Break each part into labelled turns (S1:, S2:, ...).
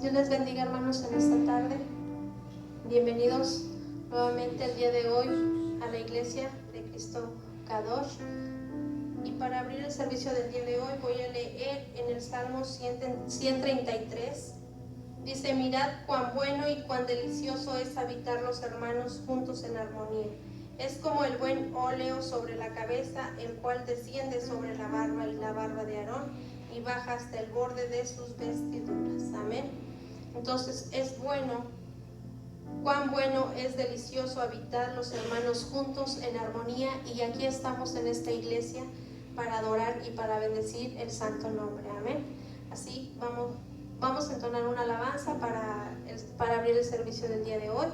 S1: Dios les bendiga, hermanos, en esta tarde. Bienvenidos nuevamente el día de hoy a la iglesia de Cristo Kadosh. Y para abrir el servicio del día de hoy voy a leer en el Salmo 133. Dice: mirad cuán bueno y cuán delicioso es habitar los hermanos juntos en armonía. Es como el buen óleo sobre la cabeza, el cual desciende sobre la barba y la barba de Aarón y baja hasta el borde de sus vestiduras. Amén. Entonces es bueno, cuán bueno es delicioso habitar los hermanos juntos en armonía, y aquí estamos en esta iglesia para adorar y para bendecir el santo nombre. Amén. Así vamos a entonar una alabanza para abrir el servicio del día de hoy.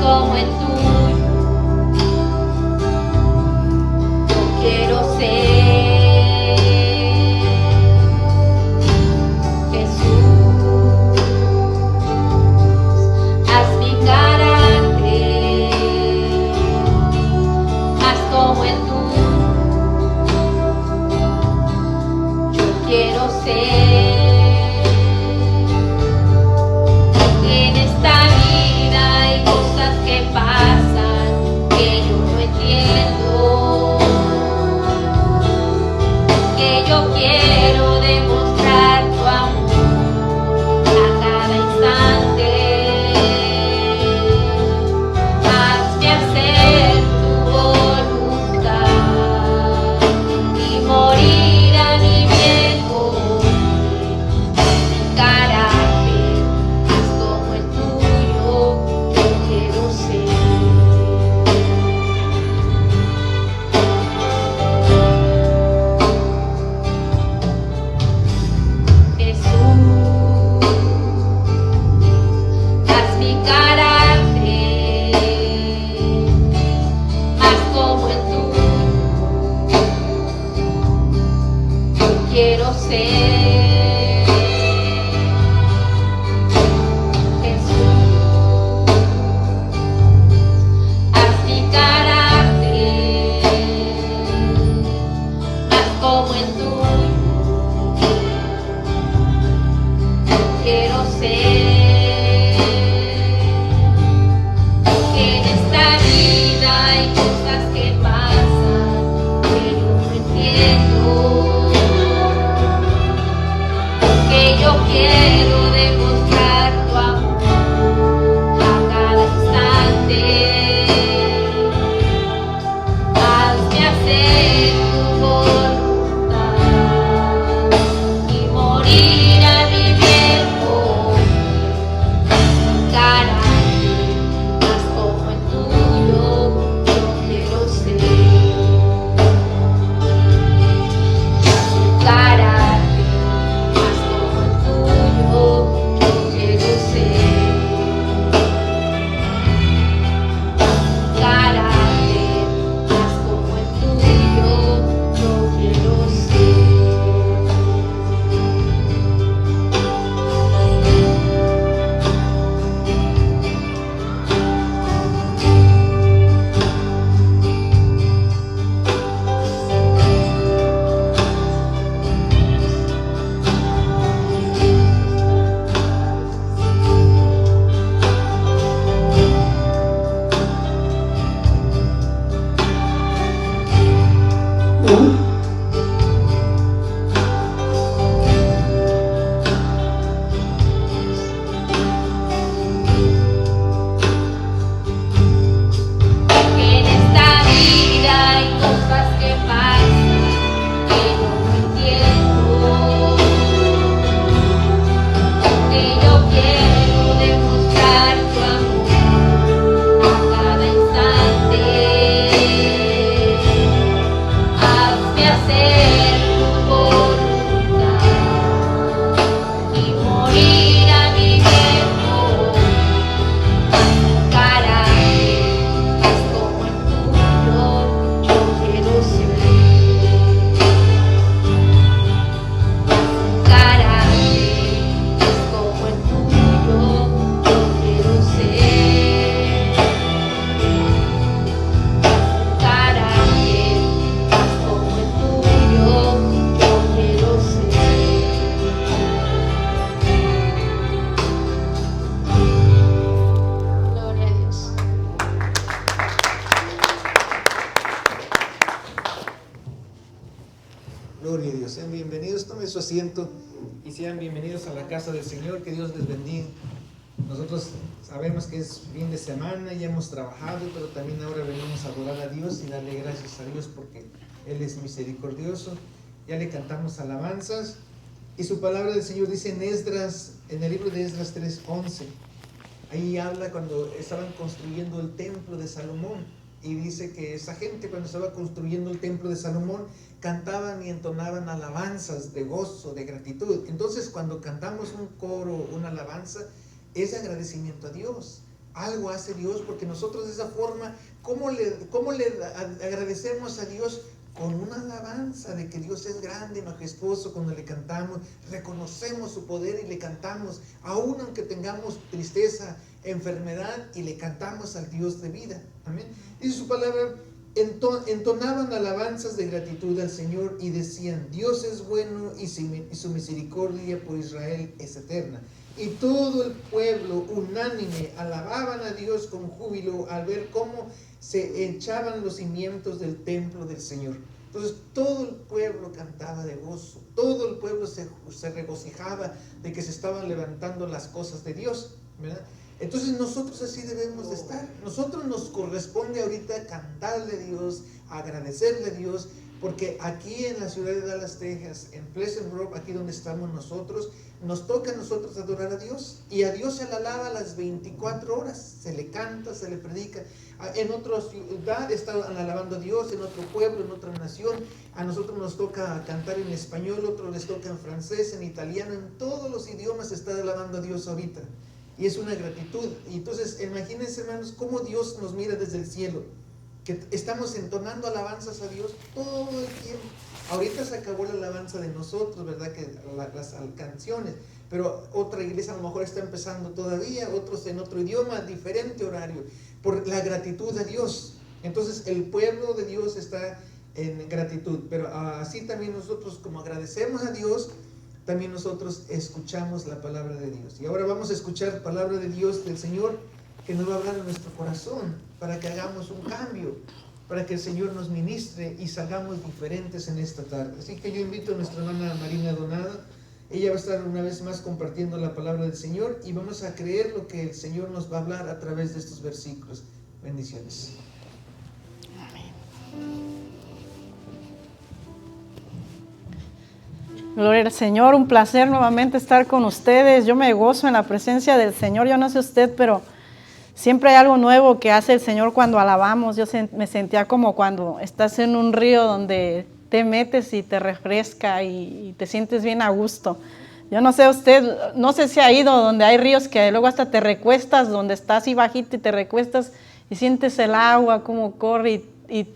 S2: Como el tuyo. asiento y sean bienvenidos a la casa del Señor. Que Dios les bendiga. Nosotros sabemos que es fin de semana, ya hemos trabajado, pero también ahora venimos a adorar a Dios y darle gracias a Dios porque Él es misericordioso. Ya le cantamos alabanzas y su palabra del Señor dice en Esdras, en el libro de Esdras 3:11. Ahí habla cuando estaban construyendo el templo de Salomón y dice que esa gente cuando estaba construyendo el templo de Salomón cantaban y entonaban alabanzas de gozo, de gratitud. Entonces cuando cantamos un coro, una alabanza, es agradecimiento a Dios. Algo hace Dios porque nosotros de esa forma, ¿cómo le agradecemos a Dios? Con una alabanza de que Dios es grande, majestuoso. Cuando le cantamos, reconocemos su poder y le cantamos, aun aunque tengamos tristeza, enfermedad, y le cantamos al Dios de vida. Amén. Dice su palabra, entonaban alabanzas de gratitud al Señor y decían: Dios es bueno y su misericordia por Israel es eterna. Y todo el pueblo unánime alababan a Dios con júbilo al ver cómo se echaban los cimientos del templo del Señor. Entonces todo el pueblo cantaba de gozo, todo el pueblo se regocijaba de que se estaban levantando las cosas de Dios, ¿verdad? Entonces nosotros así debemos de estar. Nosotros nos corresponde ahorita cantarle a Dios, agradecerle a Dios, porque aquí en la ciudad de Dallas, Texas, en Pleasant Grove, aquí donde estamos nosotros, nos toca a nosotros adorar a Dios. Y a Dios se le alaba las 24 horas, se le canta, se le predica. En otra ciudad están alabando a Dios, en otro pueblo, en otra nación. A nosotros nos toca cantar en español, otros les toca en francés, en italiano, en todos los idiomas se está alabando a Dios ahorita. Y es una gratitud. Y entonces imagínense, hermanos, cómo Dios nos mira desde el cielo, que estamos entonando alabanzas a Dios todo el tiempo. Ahorita se acabó la alabanza de nosotros, ¿verdad? Que las canciones, pero otra iglesia a lo mejor está empezando todavía, otros en otro idioma, diferente horario, por la gratitud a Dios. Entonces el pueblo de Dios está en gratitud, pero así también nosotros, como agradecemos a Dios, también nosotros escuchamos la palabra de Dios. Y ahora vamos a escuchar palabra de Dios del Señor, que nos va a hablar en nuestro corazón, para que hagamos un cambio, para que el Señor nos ministre y salgamos diferentes en esta tarde. Así que yo invito a nuestra hermana Marina Donada. Ella va a estar una vez más compartiendo la palabra del Señor y vamos a creer lo que el Señor nos va a hablar a través de estos versículos. Bendiciones.
S3: Gloria al Señor, un placer nuevamente estar con ustedes. Yo me gozo en la presencia del Señor. Yo no sé usted, pero siempre hay algo nuevo que hace el Señor cuando alabamos. Yo me sentía como cuando estás en un río donde te metes y te refresca y te sientes bien a gusto. Yo no sé usted, no sé si ha ido donde hay ríos que luego hasta te recuestas, donde estás así bajito y te recuestas y sientes el agua como corre y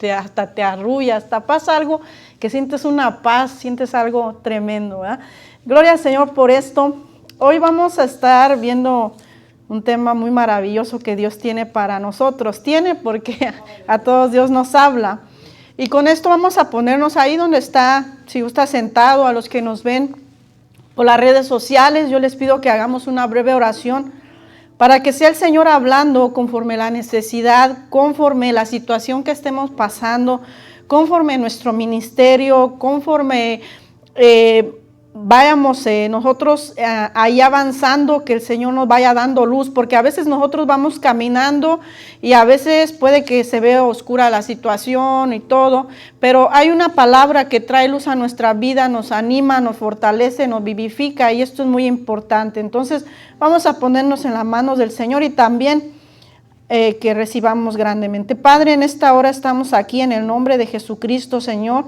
S3: hasta te arrulla, hasta pasa algo que sientes una paz, sientes algo tremendo, ¿verdad? Gloria al Señor por esto. Hoy vamos a estar viendo un tema muy maravilloso que Dios tiene para nosotros. Tiene porque a todos Dios nos habla. Y con esto vamos a ponernos ahí donde está, si usted está sentado, a los que nos ven por las redes sociales, yo les pido que hagamos una breve oración para que sea el Señor hablando conforme la necesidad, conforme la situación que estemos pasando, conforme nuestro ministerio, conforme vayamos nosotros ahí avanzando, que el Señor nos vaya dando luz, porque a veces nosotros vamos caminando y a veces puede que se vea oscura la situación y todo, pero hay una palabra que trae luz a nuestra vida, nos anima, nos fortalece, nos vivifica, y esto es muy importante. Entonces vamos a ponernos en las manos del Señor y también que recibamos grandemente. Padre, en esta hora estamos aquí en el nombre de Jesucristo, Señor.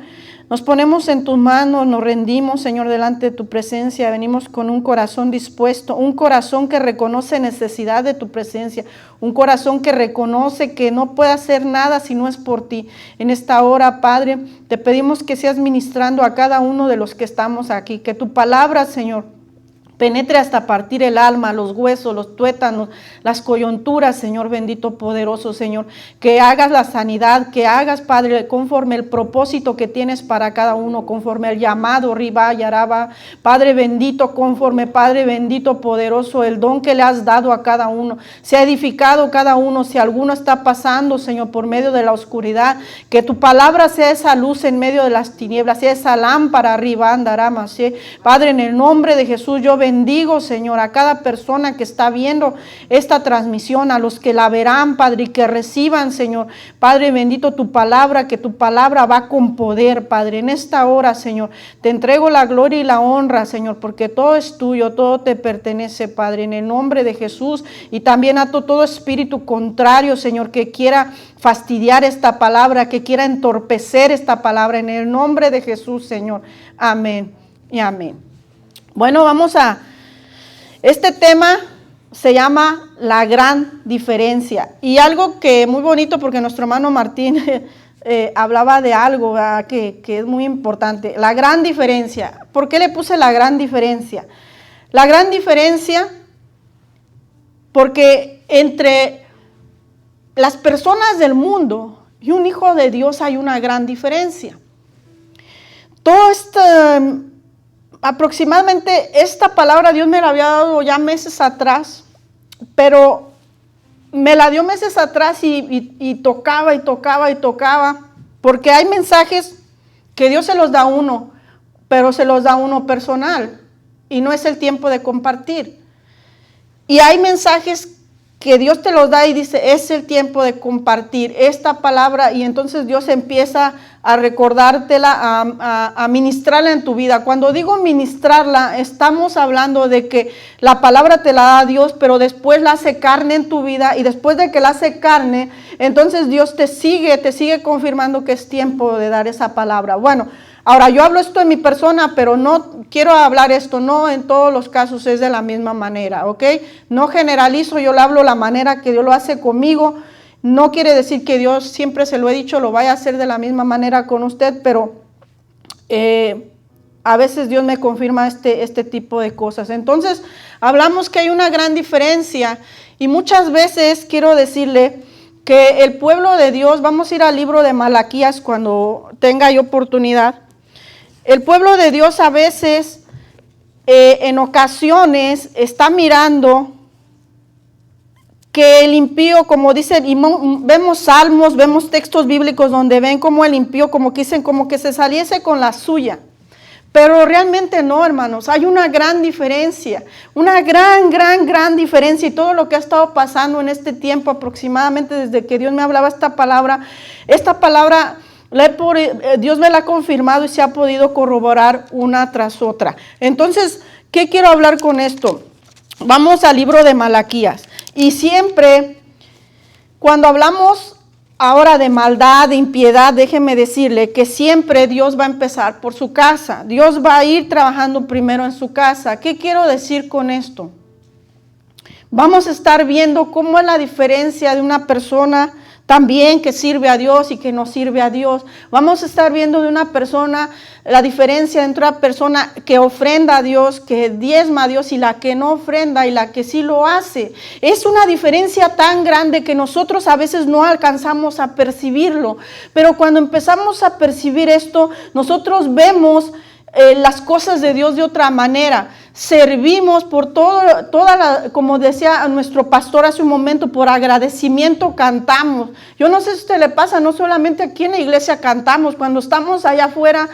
S3: Nos ponemos en tus manos, nos rendimos, Señor, delante de tu presencia. Venimos con un corazón dispuesto, un corazón que reconoce necesidad de tu presencia, un corazón que reconoce que no puede hacer nada si no es por ti. En esta hora, Padre, te pedimos que seas ministrando a cada uno de los que estamos aquí, que tu palabra, Señor, Penetre hasta partir el alma, los huesos, los tuétanos, las coyunturas, Señor bendito, poderoso, Señor. Que hagas la sanidad, que hagas, Padre, conforme el propósito que tienes para cada uno, conforme el llamado, Riba, Yaraba. Padre bendito, conforme, Padre bendito, poderoso, el don que le has dado a cada uno. Se ha edificado cada uno, si alguno está pasando, Señor, por medio de la oscuridad, que tu palabra sea esa luz en medio de las tinieblas, sea esa lámpara arriba, andarama, ¿sí? Padre, en el nombre de Jesús, yo bendigo, Señor, a cada persona que está viendo esta transmisión, a los que la verán, Padre, y que reciban, Señor, Padre bendito, tu palabra, que tu palabra va con poder, Padre. En esta hora, Señor, te entrego la gloria y la honra, Señor, porque todo es tuyo, todo te pertenece, Padre, en el nombre de Jesús. Y también ato todo espíritu contrario, Señor, que quiera fastidiar esta palabra, que quiera entorpecer esta palabra, en el nombre de Jesús, Señor. Amén y amén. Bueno, este tema se llama la gran diferencia. Y algo que muy bonito, porque nuestro hermano Martín hablaba de algo, ¿verdad? Que es muy importante. La gran diferencia. ¿Por qué le puse la gran diferencia? La gran diferencia porque entre las personas del mundo y un hijo de Dios hay una gran diferencia. Todo aproximadamente esta palabra Dios me la había dado ya meses atrás, pero me la dio meses atrás y tocaba, porque hay mensajes que Dios se los da a uno, pero se los da a uno personal y no es el tiempo de compartir. Y hay mensajes que Dios te los da y dice, es el tiempo de compartir esta palabra, y entonces Dios empieza a recordártela, a ministrarla en tu vida. Cuando digo ministrarla, estamos hablando de que la palabra te la da Dios, pero después la hace carne en tu vida, y después de que la hace carne, entonces Dios te sigue confirmando que es tiempo de dar esa palabra. Bueno, ahora yo hablo esto en mi persona, pero no quiero hablar esto, no en todos los casos es de la misma manera, ¿ok? No generalizo, yo le hablo la manera que Dios lo hace conmigo. No quiere decir que Dios, siempre se lo he dicho, lo vaya a hacer de la misma manera con usted, pero a veces Dios me confirma este tipo de cosas. Entonces, hablamos que hay una gran diferencia, y muchas veces quiero decirle que el pueblo de Dios, vamos a ir al libro de Malaquías cuando tenga yo oportunidad. El pueblo de Dios a veces, en ocasiones, está mirando que el impío, como dicen, y vemos salmos, vemos textos bíblicos donde ven como el impío, como que dicen, como que se saliese con la suya. Pero realmente no, hermanos, hay una gran diferencia, una gran diferencia, y todo lo que ha estado pasando en este tiempo, aproximadamente desde que Dios me hablaba esta palabra, Dios me la ha confirmado y se ha podido corroborar una tras otra. Entonces, ¿qué quiero hablar con esto? Vamos al libro de Malaquías. Y siempre, cuando hablamos ahora de maldad, de impiedad, déjeme decirle que siempre Dios va a empezar por su casa. Dios va a ir trabajando primero en su casa. ¿Qué quiero decir con esto? Vamos a estar viendo cómo es la diferencia de una persona también que sirve a Dios y que no sirve a Dios. Vamos a estar viendo de una persona la diferencia entre una persona que ofrenda a Dios, que diezma a Dios, y la que no ofrenda y la que sí lo hace. Es una diferencia tan grande que nosotros a veces no alcanzamos a percibirlo, pero cuando empezamos a percibir esto, nosotros vemos las cosas de Dios de otra manera. Servimos por como decía nuestro pastor hace un momento, por agradecimiento cantamos. Yo no sé si a usted le pasa, no solamente aquí en la iglesia cantamos, cuando estamos allá afuera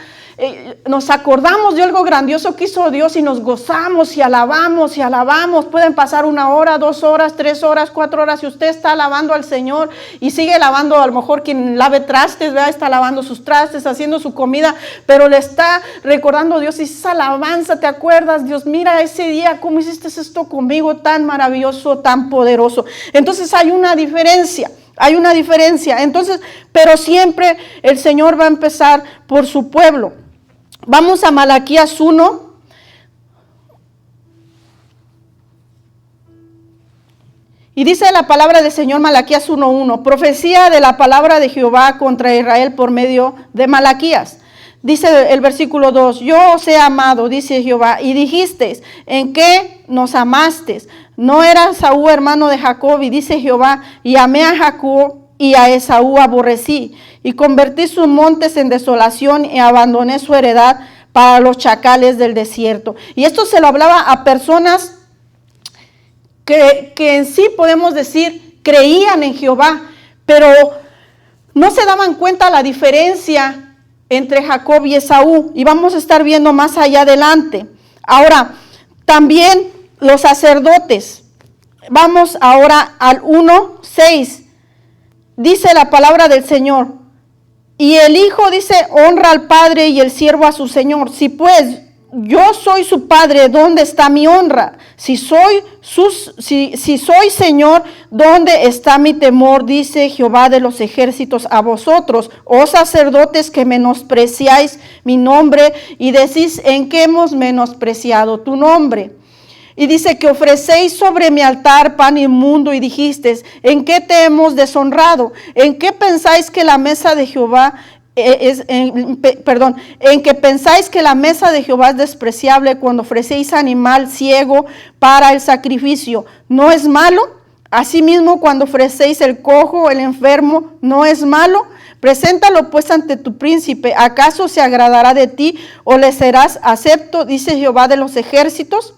S3: nos acordamos de algo grandioso que hizo Dios y nos gozamos y alabamos y alabamos. Pueden pasar 1 hora, 2 horas, 3 horas, 4 horas, y usted está alabando al Señor y sigue lavando, a lo mejor quien lave trastes, ¿verdad? Está lavando sus trastes, haciendo su comida, pero le está recordando a Dios, y esa alabanza, ¿te acuerdas? Dios, mira ese día, ¿cómo hiciste esto conmigo? Tan maravilloso, tan poderoso. Entonces hay una diferencia. Entonces, pero siempre el Señor va a empezar por su pueblo. Vamos a Malaquías 1. Y dice la palabra del Señor, Malaquías 1:1, profecía de la palabra de Jehová contra Israel por medio de Malaquías. Dice el versículo 2, yo os he amado, dice Jehová, y dijisteis, ¿en qué nos amaste? No era Esaú hermano de Jacob, y dice Jehová, y amé a Jacob y a Esaú aborrecí, y convertí sus montes en desolación y abandoné su heredad para los chacales del desierto. Y esto se lo hablaba a personas que en sí podemos decir creían en Jehová, pero no se daban cuenta la diferencia entre Jacob y Esaú, y vamos a estar viendo más allá adelante. Ahora, también los sacerdotes. Vamos ahora al 1:6. Dice la palabra del Señor, y el hijo dice, honra al padre y el siervo a su señor. Si pues yo soy su padre, ¿dónde está mi honra? Si soy Señor, ¿dónde está mi temor? Dice Jehová de los ejércitos a vosotros, oh sacerdotes que menospreciáis mi nombre y decís, ¿en qué hemos menospreciado tu nombre? Y dice que ofrecéis sobre mi altar pan inmundo y dijisteis, ¿en qué te hemos deshonrado? ¿En qué pensáis que la mesa de Jehová en que pensáis que la mesa de Jehová es despreciable cuando ofrecéis animal ciego para el sacrificio? ¿No es malo? Asimismo, cuando ofrecéis el cojo, el enfermo, ¿no es malo? Preséntalo pues ante tu príncipe. ¿Acaso se agradará de ti o le serás acepto? Dice Jehová de los ejércitos.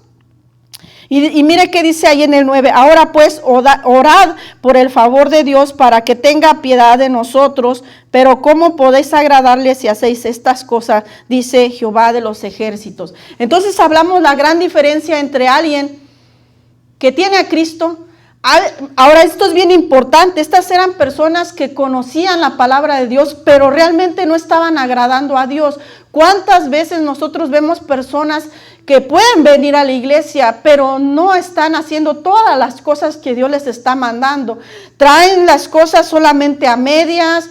S3: Y mire qué dice ahí en el 9, ahora pues orad por el favor de Dios para que tenga piedad de nosotros, pero ¿cómo podéis agradarle si hacéis estas cosas? Dice Jehová de los ejércitos. Entonces hablamos la gran diferencia entre alguien que tiene a Cristo. Ahora esto es bien importante, estas eran personas que conocían la palabra de Dios, pero realmente no estaban agradando a Dios. ¿Cuántas veces nosotros vemos personas que pueden venir a la iglesia, pero no están haciendo todas las cosas que Dios les está mandando? Traen las cosas solamente a medias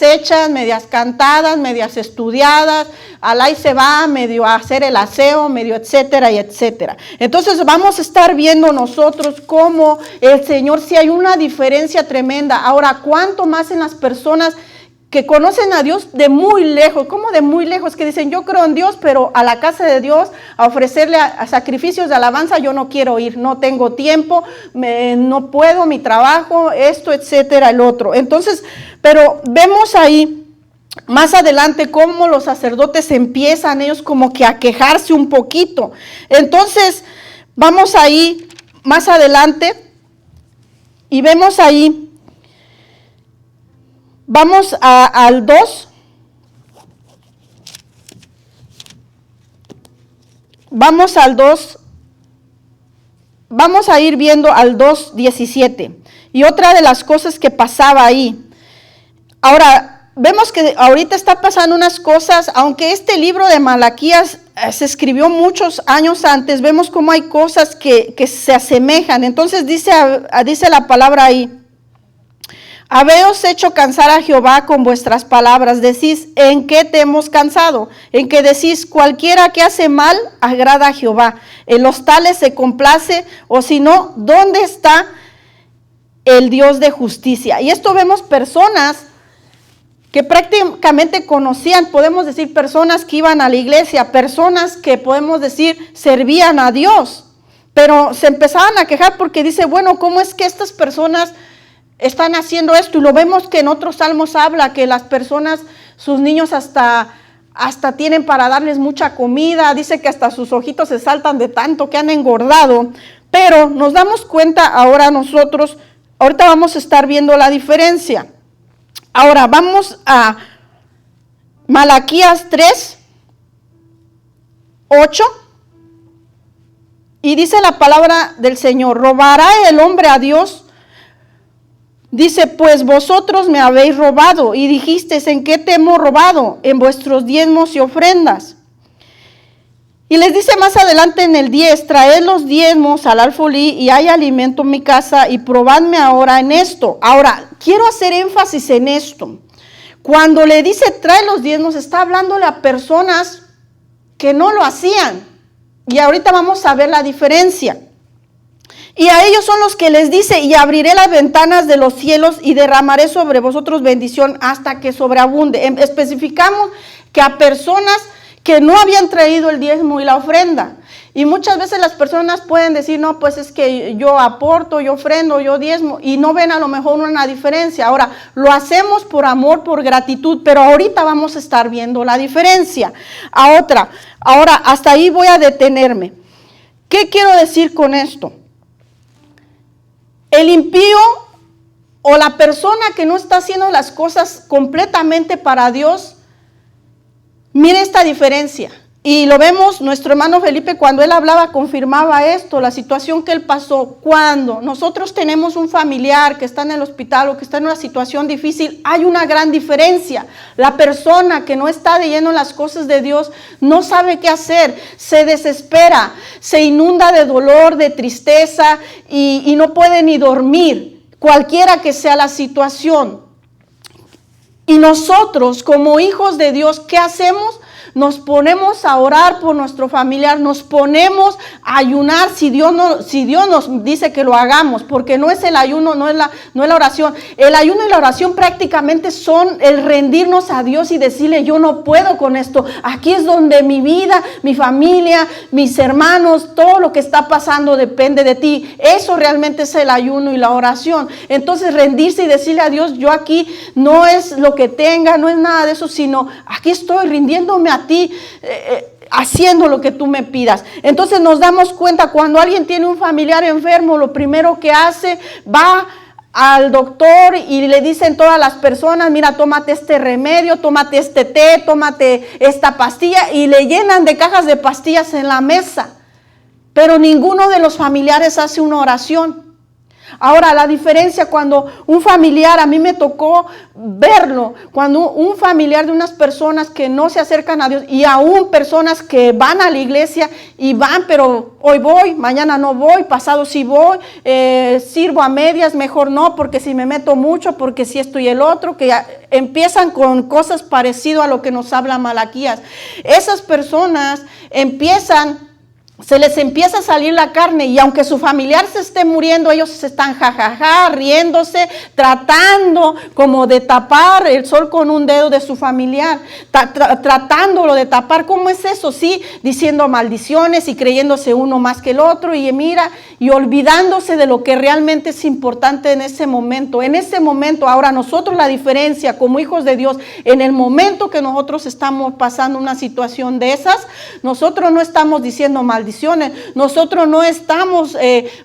S3: hechas, medias cantadas, medias estudiadas, al ahí se va, medio a hacer el aseo, medio etcétera y etcétera. Entonces vamos a estar viendo nosotros cómo el Señor, si hay una diferencia tremenda. Ahora, ¿cuánto más en las personas que conocen a Dios de muy lejos? ¿Cómo de muy lejos? Que dicen, yo creo en Dios, pero a la casa de Dios, a ofrecerle a sacrificios de alabanza, yo no quiero ir, no tengo tiempo, no puedo, mi trabajo, esto, etcétera, el otro. Entonces, pero vemos ahí más adelante cómo los sacerdotes empiezan ellos como que a quejarse un poquito. Entonces, vamos ahí más adelante y vemos ahí. Vamos al 2. Vamos al 2. Vamos a ir viendo al 2:17. Y otra de las cosas que pasaba ahí. Ahora, vemos que ahorita está pasando unas cosas, aunque este libro de Malaquías se escribió muchos años antes, vemos cómo hay cosas que se asemejan. Entonces dice la palabra ahí. Habéos hecho cansar a Jehová con vuestras palabras. Decís, ¿en qué te hemos cansado? En que decís, cualquiera que hace mal agrada a Jehová. En los tales se complace, o si no, ¿dónde está el Dios de justicia? Y esto vemos personas que prácticamente conocían, podemos decir, personas que iban a la iglesia, personas que podemos decir servían a Dios, pero se empezaban a quejar porque dice, bueno, ¿cómo es que estas personas están haciendo esto? Y lo vemos que en otros salmos habla que las personas, sus niños hasta tienen para darles mucha comida, dice que hasta sus ojitos se saltan de tanto que han engordado, pero nos damos cuenta ahora nosotros, ahorita vamos a estar viendo la diferencia. Ahora vamos a Malaquías 3:8 y dice la palabra del Señor, ¿robará el hombre a Dios? Dice, pues vosotros me habéis robado, y dijisteis, ¿en qué te hemos robado? En vuestros diezmos y ofrendas. Y les dice más adelante en el 10, traed los diezmos al alfolí y hay alimento en mi casa y probadme ahora en esto. Ahora, quiero hacer énfasis en esto. Cuando le dice trae los diezmos, está hablándole a personas que no lo hacían. Y ahorita vamos a ver la diferencia. Y a ellos son los que les dice, y abriré las ventanas de los cielos y derramaré sobre vosotros bendición hasta que sobreabunde. Especificamos que a personas que no habían traído el diezmo y la ofrenda. Y muchas veces las personas pueden decir, no, pues es que yo aporto, yo ofrendo, yo diezmo, y no ven a lo mejor una diferencia. Ahora, lo hacemos por amor, por gratitud, pero ahorita vamos a estar viendo la diferencia. Ahora, hasta ahí voy a detenerme. ¿Qué quiero decir con esto? El impío o la persona que no está haciendo las cosas completamente para Dios, mire esta diferencia. Y lo vemos, nuestro hermano Felipe, cuando él hablaba, confirmaba esto, la situación que él pasó. Cuando nosotros tenemos un familiar que está en el hospital o que está en una situación difícil, hay una gran diferencia. La persona que no está de lleno en las cosas de Dios no sabe qué hacer, se desespera, se inunda de dolor, de tristeza y no puede ni dormir, cualquiera que sea la situación. Y nosotros, como hijos de Dios, ¿qué hacemos? Nos ponemos a orar por nuestro familiar, nos ponemos a ayunar si Dios nos dice que lo hagamos, porque no es el ayuno, no es la oración. El ayuno y la oración prácticamente son el rendirnos a Dios y decirle, yo no puedo con esto. Aquí es donde mi vida, mi familia, mis hermanos, todo lo que está pasando depende de ti. Eso realmente es el ayuno y la oración. Entonces rendirse y decirle a Dios, yo aquí no es lo que tenga, no es nada de eso, sino aquí estoy rindiéndome a ti, haciendo lo que tú me pidas. Entonces nos damos cuenta cuando alguien tiene un familiar enfermo, lo primero que hace, va al doctor y le dicen todas las personas, mira, tómate este remedio, tómate este té, tómate esta pastilla, y le llenan de cajas de pastillas en la mesa, pero ninguno de los familiares hace una oración. Ahora, la diferencia cuando un familiar, a mí me tocó verlo, cuando un familiar de unas personas que no se acercan a Dios, y aún personas que van a la iglesia y van, pero hoy voy, mañana no voy, pasado sí voy, sirvo a medias, mejor no, porque si me meto mucho, porque si esto y el otro, que empiezan con cosas parecidas a lo que nos habla Malaquías. Esas personas se les empieza a salir la carne, y aunque su familiar se esté muriendo, ellos se están jajaja, riéndose, tratando como de tapar el sol con un dedo de su familiar, tratándolo de tapar. ¿Cómo es eso? Sí, diciendo maldiciones y creyéndose uno más que el otro, y mira, y olvidándose de lo que realmente es importante en ese momento. En ese momento, ahora nosotros, la diferencia como hijos de Dios, en el momento que nosotros estamos pasando una situación de esas, nosotros no estamos diciendo maldiciones. Nosotros no estamos,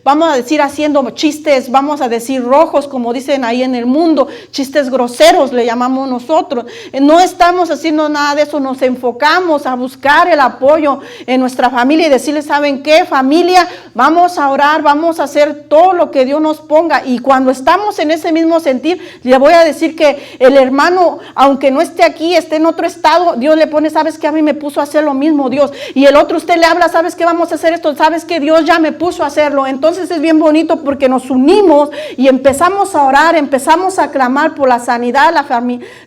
S3: vamos a decir, haciendo chistes, vamos a decir rojos, como dicen ahí en el mundo, chistes groseros le llamamos nosotros. No estamos haciendo nada de eso, nos enfocamos a buscar el apoyo en nuestra familia y decirle, ¿saben qué, familia? Vamos a orar, vamos a hacer todo lo que Dios nos ponga. Y cuando estamos en ese mismo sentir, le voy a decir que el hermano, aunque no esté aquí, esté en otro estado, Dios le pone, ¿sabes qué? A mí me puso a hacer lo mismo, Dios. Y el otro, usted le habla, ¿sabes qué? Vamos a hacer esto, sabes que Dios ya me puso a hacerlo. Entonces es bien bonito porque nos unimos y empezamos a orar, empezamos a clamar por la sanidad,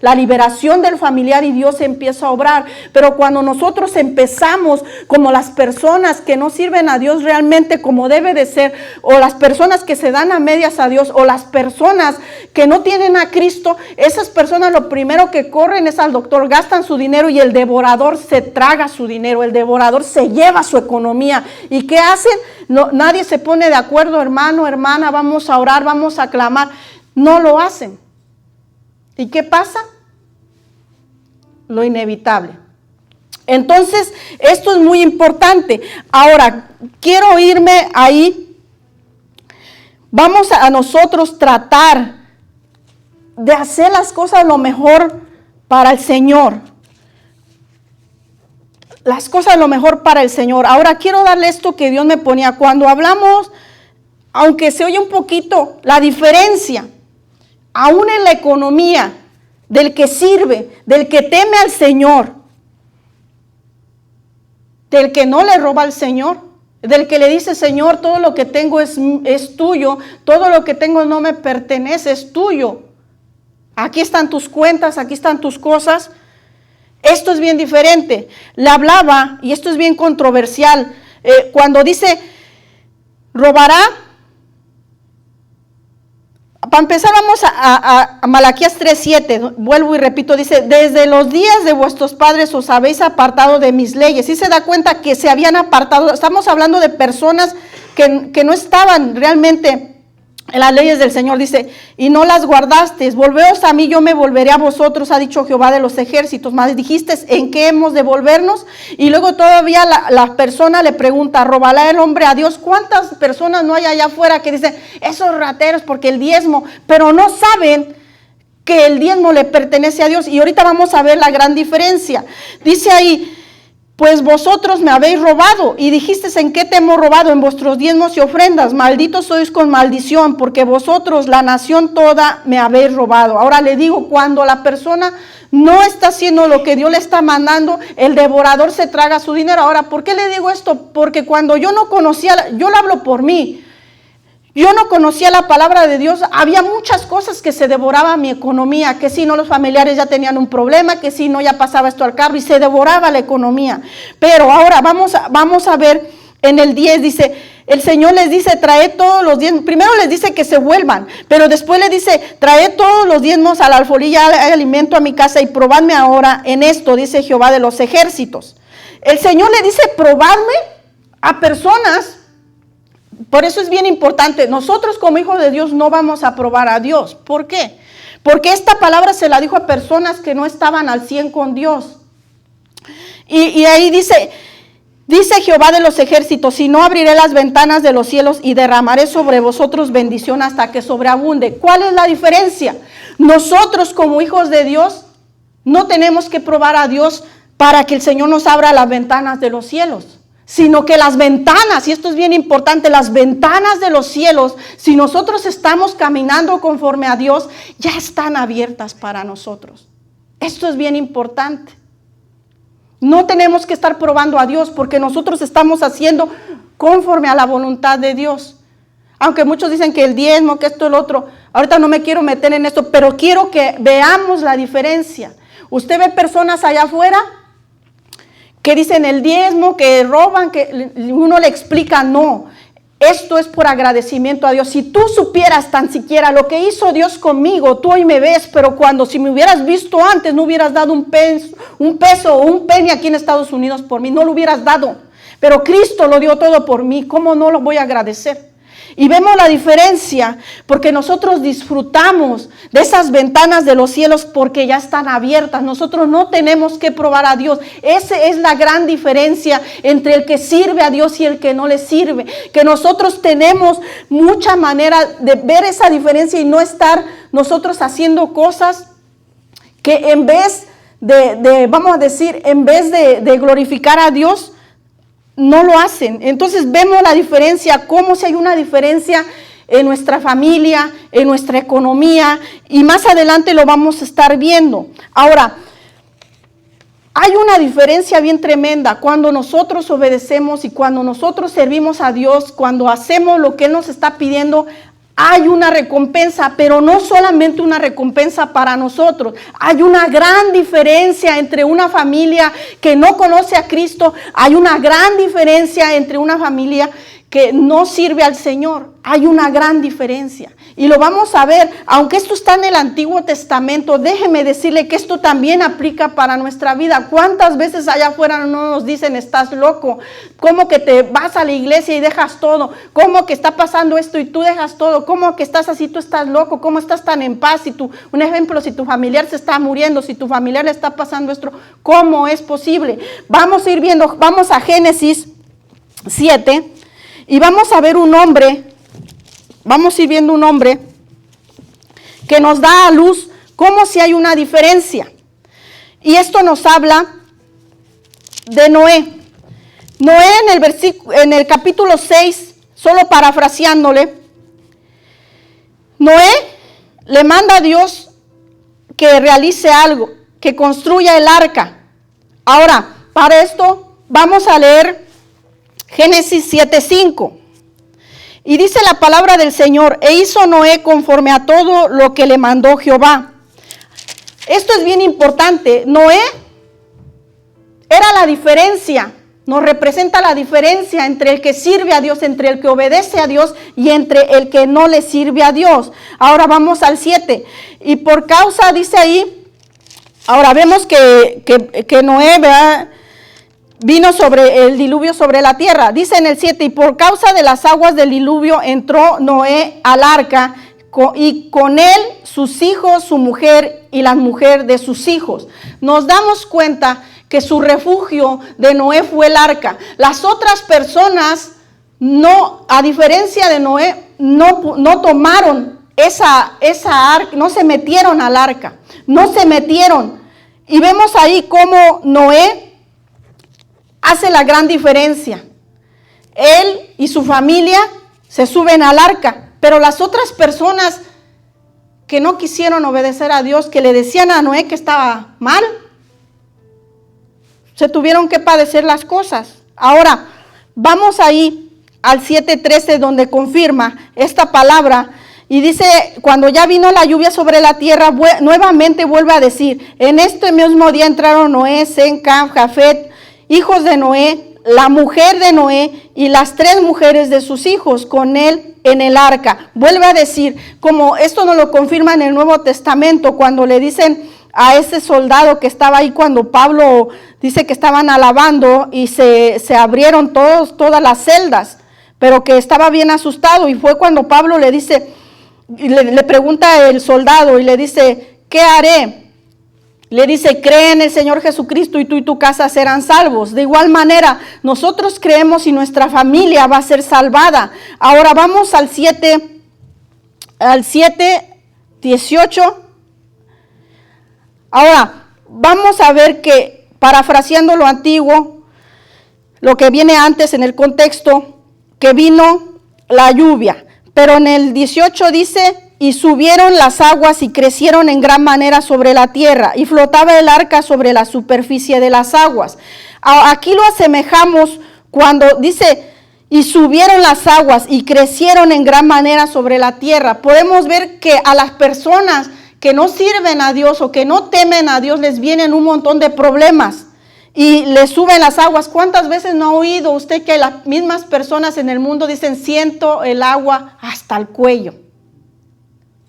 S3: la liberación del familiar, y Dios empieza a obrar. Pero cuando nosotros empezamos como las personas que no sirven a Dios realmente como debe de ser, o las personas que se dan a medias a Dios, o las personas que no tienen a Cristo, esas personas lo primero que corren es al doctor, gastan su dinero, y el devorador se traga su dinero, el devorador se lleva su economía. ¿Y qué hacen? No, nadie se pone de acuerdo, hermano, hermana, vamos a orar, vamos a clamar. No lo hacen. ¿Y qué pasa? Lo inevitable. Entonces, esto es muy importante. Ahora, quiero irme ahí. Vamos a nosotros tratar de hacer las cosas lo mejor para el Señor. Las cosas lo mejor para el Señor. Ahora quiero darle esto que Dios me ponía. Cuando hablamos, aunque se oye un poquito, la diferencia, aún en la economía, del que sirve, del que teme al Señor, del que no le roba al Señor, del que le dice, Señor, todo lo que tengo es tuyo, todo lo que tengo no me pertenece, es tuyo. Aquí están tus cuentas, aquí están tus cosas. Esto es bien diferente. Le hablaba, y esto es bien controversial, cuando dice, robará Para empezar vamos a Malaquías 3:7, vuelvo y repito, dice, desde los días de vuestros padres os habéis apartado de mis leyes. Y se da cuenta que se habían apartado, estamos hablando de personas que no estaban realmente en las leyes del Señor, dice, y no las guardasteis, volveos a mí, yo me volveré a vosotros, ha dicho Jehová de los ejércitos. Más dijisteis, ¿en qué hemos de volvernos? Y luego todavía la persona le pregunta, ¿robará el hombre a Dios? ¿Cuántas personas no hay allá afuera que dicen, esos rateros porque el diezmo, pero no saben que el diezmo le pertenece a Dios? Y ahorita vamos a ver la gran diferencia. Dice ahí, pues vosotros me habéis robado, y dijisteis, ¿en qué te hemos robado? En vuestros diezmos y ofrendas. Malditos sois con maldición, porque vosotros, la nación toda, me habéis robado. Ahora le digo, cuando la persona no está haciendo lo que Dios le está mandando, el devorador se traga su dinero. Ahora, ¿por qué le digo esto? Porque cuando yo no conocía, yo lo hablo por mí, yo no conocía la palabra de Dios, había muchas cosas que se devoraba mi economía, que si no los familiares ya tenían un problema, que si no ya pasaba esto al carro y se devoraba la economía. Pero ahora vamos a ver en el 10, dice, el Señor les dice, traed todos los diezmos, primero les dice que se vuelvan, pero después les dice, traed todos los diezmos a la alfolilla, hay alimento a mi casa y probadme ahora en esto, dice Jehová de los ejércitos. El Señor le dice, probadme a personas. Por eso es bien importante, nosotros como hijos de Dios no vamos a probar a Dios. ¿Por qué? Porque esta palabra se la dijo a personas que no estaban al 100 con Dios. Y ahí dice Jehová de los ejércitos, si no abriré las ventanas de los cielos y derramaré sobre vosotros bendición hasta que sobreabunde. ¿Cuál es la diferencia? Nosotros como hijos de Dios no tenemos que probar a Dios para que el Señor nos abra las ventanas de los cielos, sino que las ventanas, y esto es bien importante, las ventanas de los cielos, si nosotros estamos caminando conforme a Dios, ya están abiertas para nosotros. Esto es bien importante. No tenemos que estar probando a Dios porque nosotros estamos haciendo conforme a la voluntad de Dios. Aunque muchos dicen que el diezmo, que esto, el otro, ahorita no me quiero meter en esto, pero quiero que veamos la diferencia. Usted ve personas allá afuera que dicen el diezmo, que roban, que uno le explica, no, esto es por agradecimiento a Dios. Si tú supieras tan siquiera lo que hizo Dios conmigo, tú hoy me ves, pero cuando si me hubieras visto antes, no hubieras dado un peso o un penny aquí en Estados Unidos por mí, no lo hubieras dado, pero Cristo lo dio todo por mí, ¿cómo no lo voy a agradecer? Y vemos la diferencia porque nosotros disfrutamos de esas ventanas de los cielos porque ya están abiertas. Nosotros no tenemos que probar a Dios. Esa es la gran diferencia entre el que sirve a Dios y el que no le sirve. Que nosotros tenemos mucha manera de ver esa diferencia y no estar nosotros haciendo cosas que en vez vamos a decir, en vez de glorificar a Dios, no lo hacen. Entonces vemos la diferencia, cómo si hay una diferencia en nuestra familia, en nuestra economía, y más adelante lo vamos a estar viendo. Ahora, hay una diferencia bien tremenda cuando nosotros obedecemos y cuando nosotros servimos a Dios, cuando hacemos lo que Él nos está pidiendo. Hay una recompensa, pero no solamente una recompensa para nosotros. Hay una gran diferencia entre una familia que no conoce a Cristo. Hay una gran diferencia entre una familia que no sirve al Señor. Hay una gran diferencia. Y lo vamos a ver, aunque esto está en el Antiguo Testamento, déjeme decirle que esto también aplica para nuestra vida. ¿Cuántas veces allá afuera no nos dicen, estás loco? ¿Cómo que te vas a la iglesia y dejas todo? ¿Cómo que está pasando esto y tú dejas todo? ¿Cómo que estás así, tú estás loco? ¿Cómo estás tan en paz? Un ejemplo, si tu familiar se está muriendo, si tu familiar le está pasando esto, ¿cómo es posible? Vamos a ir viendo, vamos a Génesis 7 y vamos a ver un hombre. Vamos a ir viendo un hombre que nos da a luz cómo si hay una diferencia. Y esto nos habla de Noé. Noé en el capítulo 6, solo parafraseándole, Noé le manda a Dios que realice algo, que construya el arca. Ahora, para esto vamos a leer Génesis 7:5. Y dice la palabra del Señor, e hizo Noé conforme a todo lo que le mandó Jehová. Esto es bien importante. Noé era la diferencia nos representa la diferencia entre el que sirve a Dios, entre el que obedece a Dios y entre el que no le sirve a Dios. Ahora vamos al 7. Y por causa, dice ahí, ahora vemos que Noé, ¿verdad?, vino sobre el diluvio sobre la tierra. Dice en el 7, y por causa de las aguas del diluvio entró Noé al arca, y con él sus hijos, su mujer y la mujer de sus hijos. Nos damos cuenta que su refugio de Noé fue el arca. Las otras personas, no, a diferencia de Noé, no tomaron esa arca, no se metieron al arca, no se metieron. Y vemos ahí cómo Noé hace la gran diferencia. Él y su familia se suben al arca, pero las otras personas que no quisieron obedecer a Dios, que le decían a Noé que estaba mal, se tuvieron que padecer las cosas. Ahora, vamos ahí al 7:13, donde confirma esta palabra. Y dice, cuando ya vino la lluvia sobre la tierra, nuevamente vuelve a decir, en este mismo día entraron Noé, Sem, Cam, Jafet, hijos de Noé, la mujer de Noé y las 3 mujeres de sus hijos con él en el arca. Vuelve a decir, como esto nos lo confirma en el Nuevo Testamento, cuando le dicen a ese soldado que estaba ahí cuando Pablo dice que estaban alabando y se abrieron todas las celdas, pero que estaba bien asustado, y fue cuando Pablo le dice, le pregunta el soldado y le dice, ¿qué haré? Le dice, cree en el Señor Jesucristo y tú y tu casa serán salvos. De igual manera, nosotros creemos y nuestra familia va a ser salvada. Ahora vamos al 7:18. Ahora, vamos a ver que, parafraseando lo antiguo, lo que viene antes en el contexto, que vino la lluvia. Pero en el 18 dice, y subieron las aguas y crecieron en gran manera sobre la tierra, y flotaba el arca sobre la superficie de las aguas. Aquí lo asemejamos cuando dice, y subieron las aguas y crecieron en gran manera sobre la tierra. Podemos ver que a las personas que no sirven a Dios o que no temen a Dios les vienen un montón de problemas y les suben las aguas. ¿Cuántas veces no ha oído usted que las mismas personas en el mundo dicen, siento el agua hasta el cuello?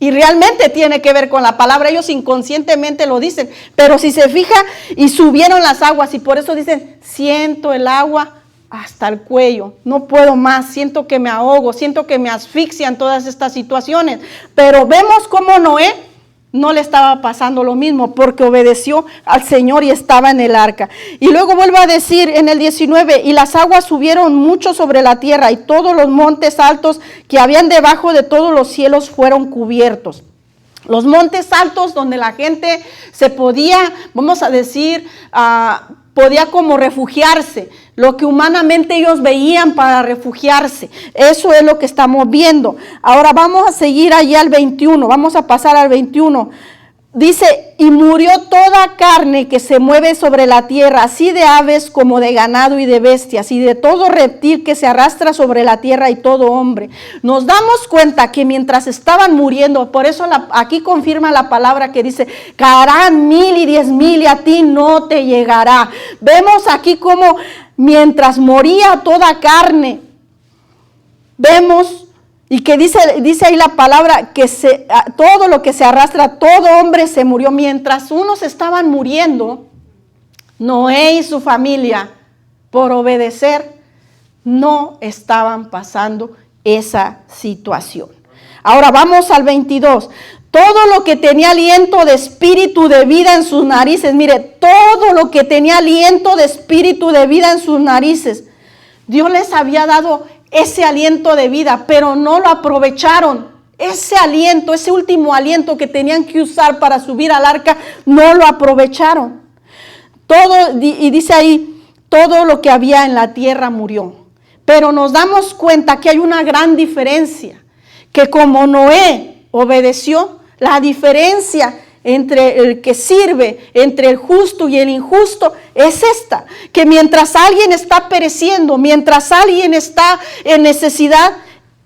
S3: Y realmente tiene que ver con la palabra, ellos inconscientemente lo dicen, pero si se fija, y subieron las aguas, y por eso dicen, siento el agua hasta el cuello, no puedo más, siento que me ahogo, siento que me asfixian todas estas situaciones. Pero vemos cómo Noé no le estaba pasando lo mismo, porque obedeció al Señor y estaba en el arca. Y luego vuelve a decir en el 19, y las aguas subieron mucho sobre la tierra, y todos los montes altos que habían debajo de todos los cielos fueron cubiertos. Los montes altos donde la gente se podía, vamos a decir, podía como refugiarse, lo que humanamente ellos veían para refugiarse. Eso es lo que estamos viendo. Ahora vamos a seguir allá al 21, vamos a pasar al 21. Dice, y murió toda carne que se mueve sobre la tierra, así de aves como de ganado y de bestias, y de todo reptil que se arrastra sobre la tierra y todo hombre. Nos damos cuenta que mientras estaban muriendo, por eso aquí confirma la palabra que dice, caerán 1000 y 10,000 y a ti no te llegará. Vemos aquí como mientras moría toda carne, vemos. Y que dice ahí la palabra que todo lo que se arrastra, todo hombre se murió. Mientras unos estaban muriendo, Noé y su familia, por obedecer, no estaban pasando esa situación. Ahora vamos al 22. Todo lo que tenía aliento de espíritu de vida en sus narices, mire, todo lo que tenía aliento de espíritu de vida en sus narices, Dios les había dado ese aliento de vida, pero no lo aprovecharon. Ese aliento, ese último aliento que tenían que usar para subir al arca, no lo aprovecharon. Y dice ahí, todo lo que había en la tierra murió. Pero nos damos cuenta que hay una gran diferencia, que como Noé obedeció, la diferencia entre el que sirve, entre el justo y el injusto, es esta, que mientras alguien está pereciendo, mientras alguien está en necesidad,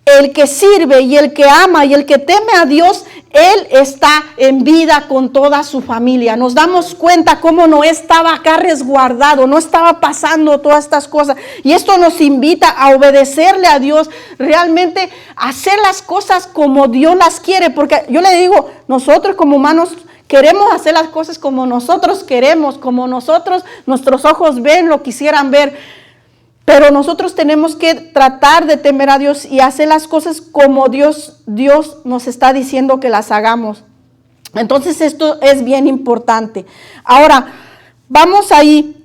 S3: el que sirve y el que ama y el que teme a Dios, Él está en vida con toda su familia. Nos damos cuenta cómo Noé estaba acá resguardado, no estaba pasando todas estas cosas. Y esto nos invita a obedecerle a Dios, realmente hacer las cosas como Dios las quiere. Porque yo le digo, nosotros como humanos queremos hacer las cosas como nosotros queremos, como nuestros ojos ven, lo quisieran ver. Pero nosotros tenemos que tratar de temer a Dios y hacer las cosas como Dios nos está diciendo que las hagamos. Entonces esto es bien importante. Ahora, vamos ahí.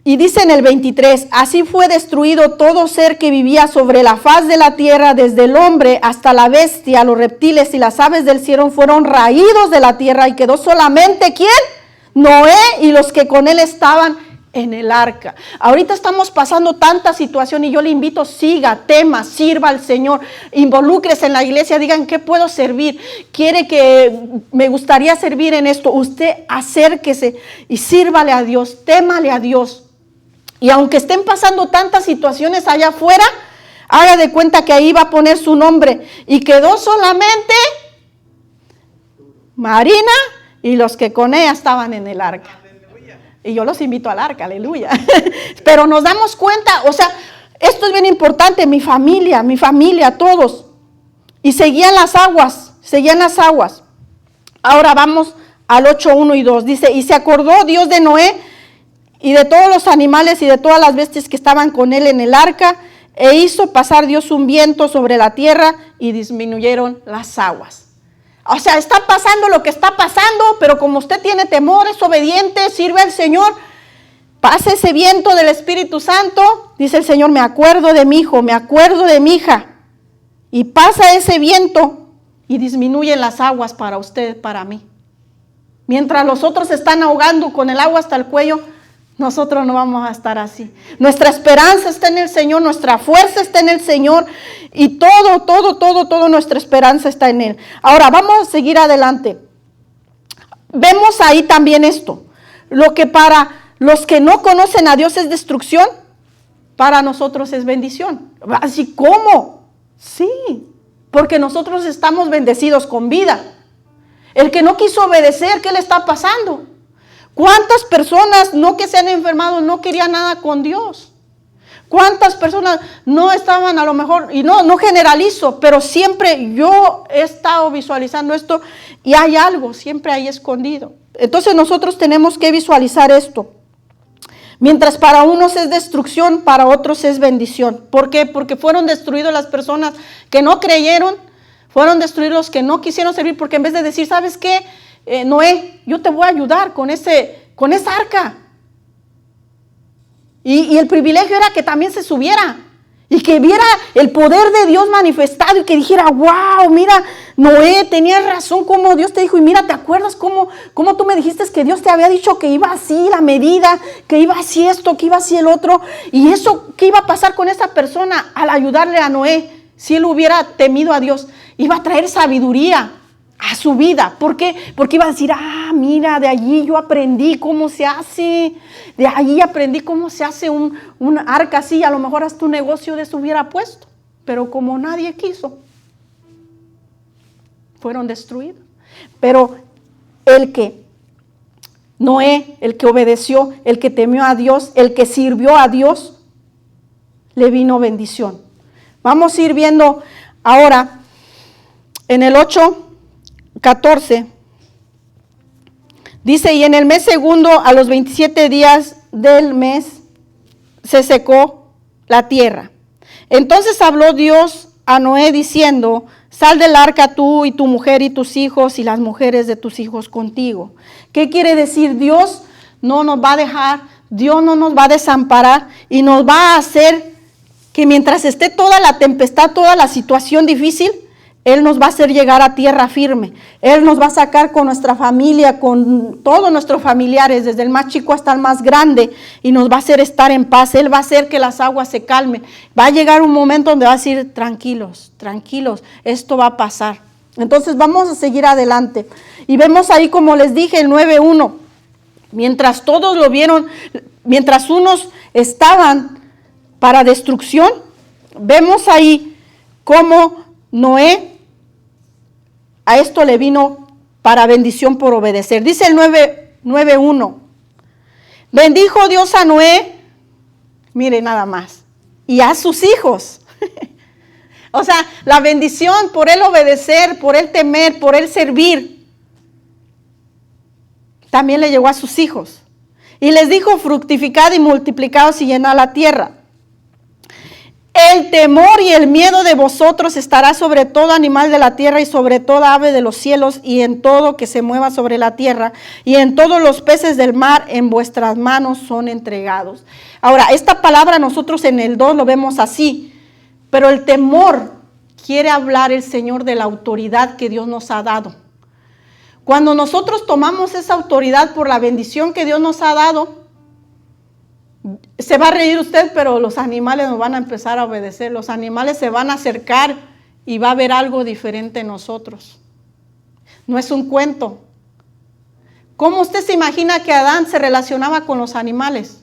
S3: Y dice en el 23, así fue destruido todo ser que vivía sobre la faz de la tierra, desde el hombre hasta la bestia, los reptiles y las aves del cielo fueron raídos de la tierra, y quedó solamente, ¿quién? Noé y los que con él estaban en el arca. Ahorita estamos pasando tanta situación y yo le invito, siga, tema, sirva al Señor, involúcrese en la iglesia, digan, ¿qué puedo servir? Me gustaría servir en esto. Usted acérquese y sírvale a Dios, témale a Dios. Y aunque estén pasando tantas situaciones allá afuera, haga de cuenta que ahí va a poner su nombre. Y quedó solamente Marina y los que con ella estaban en el arca. Y yo los invito al arca, aleluya. Pero nos damos cuenta, o sea, esto es bien importante, mi familia, todos. Y seguían las aguas. Ahora vamos al 8, 1 y 2. Dice, y se acordó Dios de Noé y de todos los animales y de todas las bestias que estaban con él en el arca, e hizo pasar Dios un viento sobre la tierra y disminuyeron las aguas. O sea, está pasando lo que está pasando, pero como usted tiene temor, es obediente, sirve al Señor, pasa ese viento del Espíritu Santo, dice el Señor, me acuerdo de mi hijo, me acuerdo de mi hija, y pasa ese viento y disminuyen las aguas para usted, para mí. Mientras los otros se están ahogando con el agua hasta el cuello, nosotros no vamos a estar así. Nuestra esperanza está en el Señor, nuestra fuerza está en el Señor y todo nuestra esperanza está en Él. Ahora vamos a seguir adelante. Vemos ahí también esto. Lo que para los que no conocen a Dios es destrucción, para nosotros es bendición. Así como, sí, porque nosotros estamos bendecidos con vida. El que no quiso obedecer, ¿qué le está pasando? ¿Cuántas personas no que se han enfermado no querían nada con Dios? ¿Cuántas personas no estaban a lo mejor, y no generalizo, pero siempre yo he estado visualizando esto y hay algo siempre ahí escondido? Entonces nosotros tenemos que visualizar esto. Mientras para unos es destrucción, para otros es bendición. ¿Por qué? Porque fueron destruidos las personas que no creyeron, fueron destruidos los que no quisieron servir, porque en vez de decir, ¿sabes qué? Noé, yo te voy a ayudar con esa arca. Y el privilegio era que también se subiera y que viera el poder de Dios manifestado y que dijera, wow, mira, Noé, tenías razón como Dios te dijo. Y mira, ¿te acuerdas cómo tú me dijiste que Dios te había dicho que iba así la medida, que iba así esto, que iba así el otro? Y eso, ¿qué iba a pasar con esa persona al ayudarle a Noé? Si él hubiera temido a Dios, iba a traer sabiduría a su vida. ¿Por qué? Porque iba a decir, mira, de allí yo aprendí cómo se hace, de allí aprendí cómo se hace un arca así, a lo mejor hasta un negocio de eso hubiera puesto, pero como nadie quiso, fueron destruidos. Pero Noé, el que obedeció, el que temió a Dios, el que sirvió a Dios, le vino bendición. Vamos a ir viendo ahora en el 8:14, dice, y en el mes segundo, a los 27 días del mes, se secó la tierra. Entonces habló Dios a Noé diciendo, sal del arca tú y tu mujer y tus hijos y las mujeres de tus hijos contigo. ¿Qué quiere decir? Dios no nos va a dejar, Dios no nos va a desamparar y nos va a hacer que mientras esté toda la tempestad, toda la situación difícil, Él nos va a hacer llegar a tierra firme. Él nos va a sacar con nuestra familia, con todos nuestros familiares, desde el más chico hasta el más grande, y nos va a hacer estar en paz. Él va a hacer que las aguas se calmen. Va a llegar un momento donde va a decir, tranquilos, esto va a pasar. Entonces vamos a seguir adelante. Y vemos ahí, como les dije, el 9:1. Mientras todos lo vieron, mientras unos estaban para destrucción, vemos ahí cómo Noé a esto le vino para bendición por obedecer. Dice el 9:1. Bendijo Dios a Noé, mire nada más, y a sus hijos. O sea, la bendición por él obedecer, por él temer, por él servir, también le llegó a sus hijos. Y les dijo, fructificad y multiplicaos y llenad la tierra. El temor y el miedo de vosotros estará sobre todo animal de la tierra y sobre toda ave de los cielos y en todo que se mueva sobre la tierra y en todos los peces del mar en vuestras manos son entregados. Ahora, esta palabra nosotros en el 2 lo vemos así, pero el temor quiere hablar el Señor de la autoridad que Dios nos ha dado. Cuando nosotros tomamos esa autoridad por la bendición que Dios nos ha dado, se va a reír usted, pero los animales nos van a empezar a obedecer. Los animales se van a acercar y va a haber algo diferente en nosotros. No es un cuento. ¿Cómo usted se imagina que Adán se relacionaba con los animales?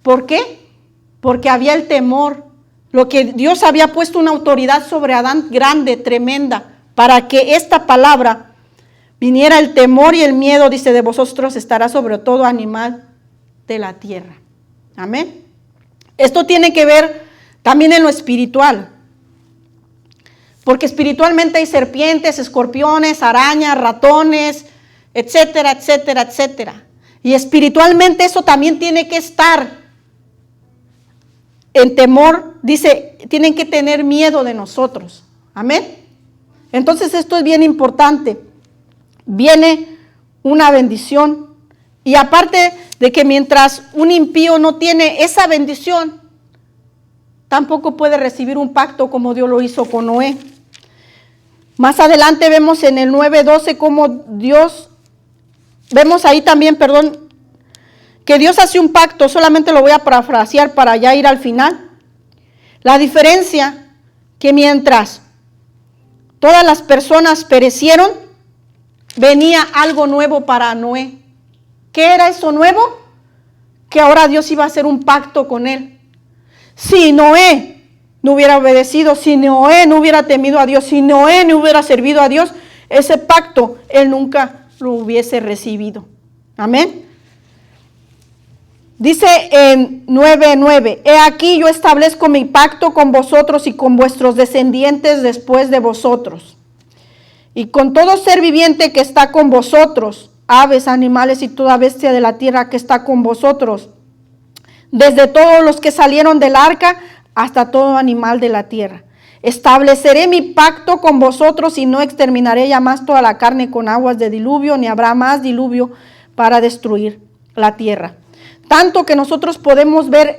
S3: ¿Por qué? Porque había el temor. Lo que Dios había puesto una autoridad sobre Adán grande, tremenda, para que esta palabra viniera el temor y el miedo, dice, de vosotros estará sobre todo animal de la tierra. Amén. Esto tiene que ver también en lo espiritual, porque espiritualmente hay serpientes, escorpiones, arañas, ratones, etcétera, etcétera, etcétera. Y espiritualmente eso también tiene que estar en temor, dice, tienen que tener miedo de nosotros. Amén. Entonces esto es bien importante. Viene una bendición. Y aparte de que mientras un impío no tiene esa bendición, tampoco puede recibir un pacto como Dios lo hizo con Noé. Más adelante vemos en el 9:12 cómo Dios, vemos ahí también, que Dios hace un pacto, solamente lo voy a parafrasear para ya ir al final. La diferencia que mientras todas las personas perecieron, venía algo nuevo para Noé. ¿Qué era eso nuevo? Que ahora Dios iba a hacer un pacto con él. Si Noé no hubiera obedecido, si Noé no hubiera temido a Dios, si Noé no hubiera servido a Dios, ese pacto él nunca lo hubiese recibido. Amén. Dice en 9:9, he aquí yo establezco mi pacto con vosotros y con vuestros descendientes después de vosotros, y con todo ser viviente que está con vosotros, aves, animales y toda bestia de la tierra que está con vosotros, desde todos los que salieron del arca hasta todo animal de la tierra. Estableceré mi pacto con vosotros y no exterminaré ya más toda la carne con aguas de diluvio, ni habrá más diluvio para destruir la tierra. Tanto que nosotros podemos ver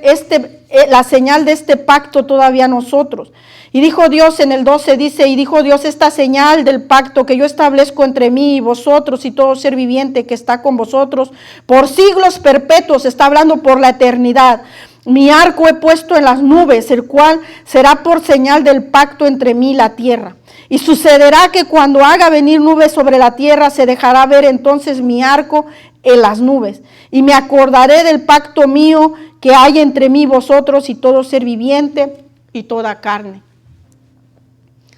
S3: la señal de este pacto todavía nosotros. Y dijo Dios en el 12, dice, y dijo Dios, esta señal del pacto que yo establezco entre mí y vosotros y todo ser viviente que está con vosotros por siglos perpetuos, está hablando por la eternidad. Mi arco he puesto en las nubes, el cual será por señal del pacto entre mí y la tierra. Y sucederá que cuando haga venir nubes sobre la tierra, se dejará ver entonces mi arco en las nubes. Y me acordaré del pacto mío que hay entre mí y vosotros y todo ser viviente y toda carne.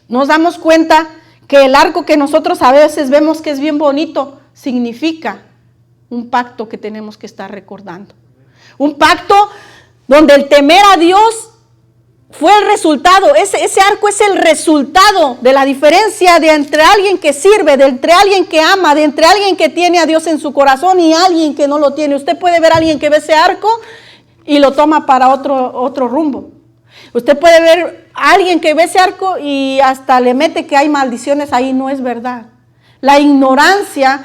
S3: Nos damos cuenta que el arco que nosotros a veces vemos que es bien bonito, significa un pacto que tenemos que estar recordando. Un pacto donde el temer a Dios fue el resultado. Ese arco es el resultado de la diferencia de entre alguien que sirve, de entre alguien que ama, de entre alguien que tiene a Dios en su corazón y alguien que no lo tiene. Usted puede ver a alguien que ve ese arco y lo toma para otro rumbo. Usted puede ver a alguien que ve ese arco y hasta le mete que hay maldiciones ahí. No es verdad. La ignorancia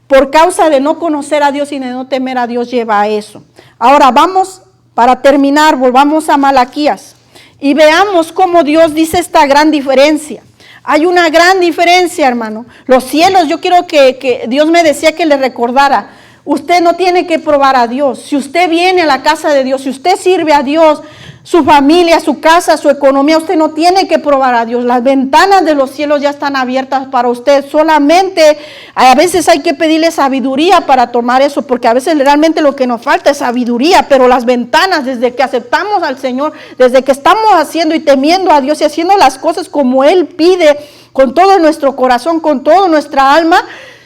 S3: por causa de no conocer a Dios y de no temer a Dios lleva a eso. Ahora vamos, para terminar, volvamos a Malaquías y veamos cómo Dios dice esta gran diferencia. Hay una gran diferencia, hermano. Los cielos, yo quiero que Dios me decía que le recordara. Usted no tiene que probar a Dios. Si usted viene a la casa de Dios, si usted sirve a Dios, su familia, su casa, su economía, usted no tiene que probar a Dios. Las ventanas de los cielos ya están abiertas para usted. Solamente a veces hay que pedirle sabiduría para tomar eso, porque a veces realmente lo que nos falta es sabiduría, pero las ventanas, desde que aceptamos al Señor, desde que estamos haciendo y temiendo a Dios y haciendo las cosas como Él pide, con todo nuestro corazón, con toda nuestra alma,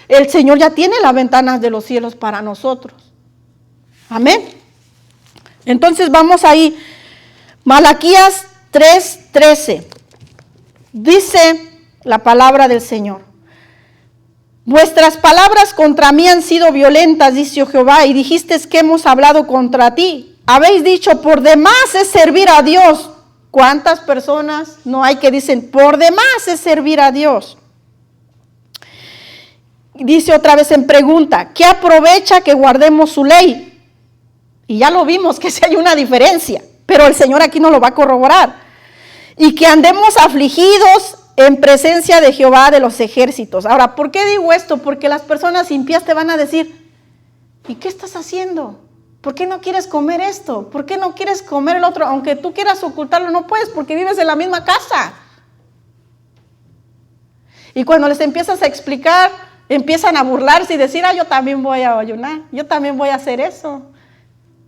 S3: el Señor ya tiene las ventanas de los cielos para nosotros. Amén. Entonces vamos ahí. Malaquías 3:13. Dice la palabra del Señor: vuestras palabras contra mí han sido violentas, dice Jehová, y dijiste que hemos hablado contra ti. Habéis dicho, por demás es servir a Dios. ¿Cuántas personas no hay que dicen, por demás es servir a Dios? Dice otra vez en pregunta, ¿qué aprovecha que guardemos su ley? Y ya lo vimos que sí hay una diferencia, pero el Señor aquí nos lo va a corroborar. Y que andemos afligidos en presencia de Jehová de los ejércitos. Ahora, ¿por qué digo esto? Porque las personas impías te van a decir, ¿y qué estás haciendo? ¿Por qué no quieres comer esto? ¿Por qué no quieres comer el otro? Aunque tú quieras ocultarlo, no puedes porque vives en la misma casa. Y cuando les empiezas a explicar, empiezan a burlarse y decir, yo también voy a ayunar, yo también voy a hacer eso.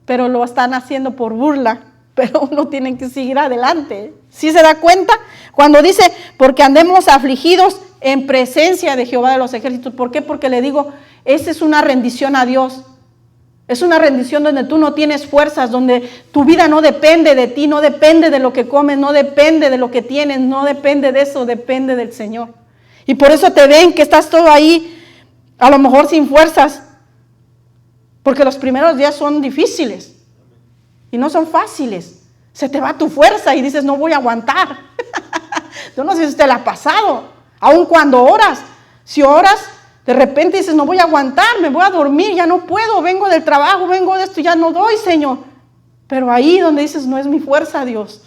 S3: Pero lo están haciendo por burla, pero uno tiene que seguir adelante. ¿Sí se da cuenta? Cuando dice, porque andemos afligidos en presencia de Jehová de los ejércitos. ¿Por qué? Porque le digo, esa es una rendición a Dios. Es una rendición donde tú no tienes fuerzas, donde tu vida no depende de ti, no depende de lo que comes, no depende de lo que tienes, no depende de eso, depende del Señor. Y por eso te ven que estás todo ahí, a lo mejor sin fuerzas, porque los primeros días son difíciles y no son fáciles. Se te va tu fuerza y dices, no voy a aguantar. Yo no sé si usted la ha pasado, aun cuando oras. Si oras, de repente dices, no voy a aguantar, me voy a dormir, ya no puedo, vengo del trabajo, vengo de esto, ya no doy, Señor. Pero ahí donde dices, no es mi fuerza, Dios.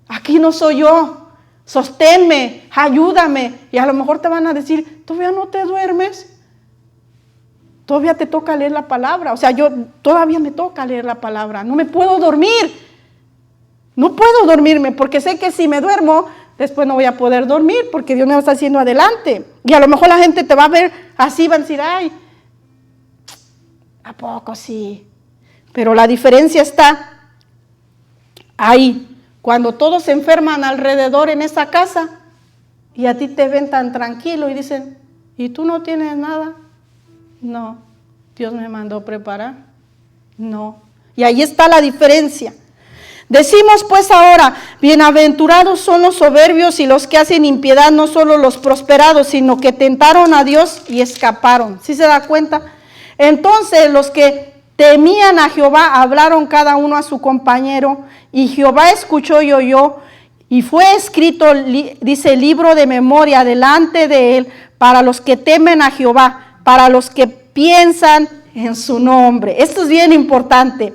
S3: Aquí no soy yo. Sosténme, ayúdame. Y a lo mejor te van a decir, ¿todavía no te duermes? Todavía te toca leer la palabra. O sea, yo todavía me toca leer la palabra. No me puedo dormir. No puedo dormirme porque sé que si me duermo, después no voy a poder dormir porque Dios me está haciendo adelante. Y a lo mejor la gente te va a ver así, van a decir, ay, ¿a poco sí? Pero la diferencia está ahí. Cuando todos se enferman alrededor en esa casa y a ti te ven tan tranquilo y dicen, ¿y tú no tienes nada? No, Dios me mandó preparar. No. Y ahí está la diferencia. Decimos pues ahora, bienaventurados son los soberbios y los que hacen impiedad, no solo los prosperados, sino que tentaron a Dios y escaparon. ¿Sí se da cuenta? Entonces los que temían a Jehová hablaron cada uno a su compañero, y Jehová escuchó y oyó, y fue escrito, dice, libro de memoria delante de él, para los que temen a Jehová, para los que piensan en su nombre. Esto es bien importante.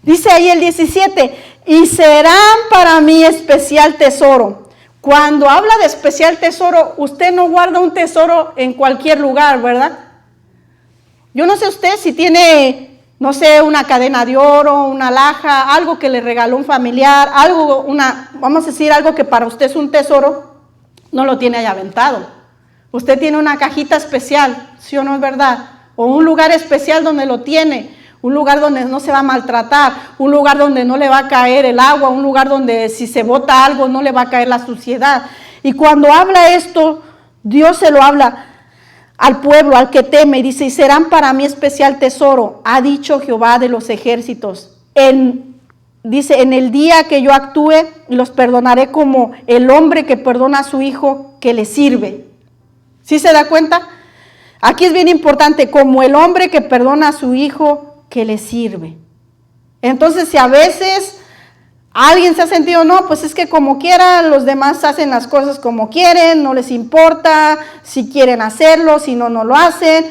S3: Dice ahí el 17, y serán para mí especial tesoro. Cuando habla de especial tesoro, usted no guarda un tesoro en cualquier lugar, ¿verdad? Yo no sé usted si tiene, no sé, una cadena de oro, una alhaja, algo que le regaló un familiar, algo, vamos a decir algo que para usted es un tesoro, no lo tiene ahí aventado. Usted tiene una cajita especial, ¿sí o no es verdad? O un lugar especial donde lo tiene, un lugar donde no se va a maltratar, un lugar donde no le va a caer el agua, un lugar donde si se bota algo no le va a caer la suciedad. Y cuando habla esto, Dios se lo habla al pueblo, al que teme, y dice, y serán para mí especial tesoro, ha dicho Jehová de los ejércitos. Dice, en el día que yo actúe, los perdonaré como el hombre que perdona a su hijo que le sirve. ¿Sí se da cuenta? Aquí es bien importante, como el hombre que perdona a su hijo que le sirve. Entonces, si a veces alguien se ha sentido, no, pues es que como quiera, los demás hacen las cosas como quieren, no les importa si quieren hacerlo, si no, no lo hacen.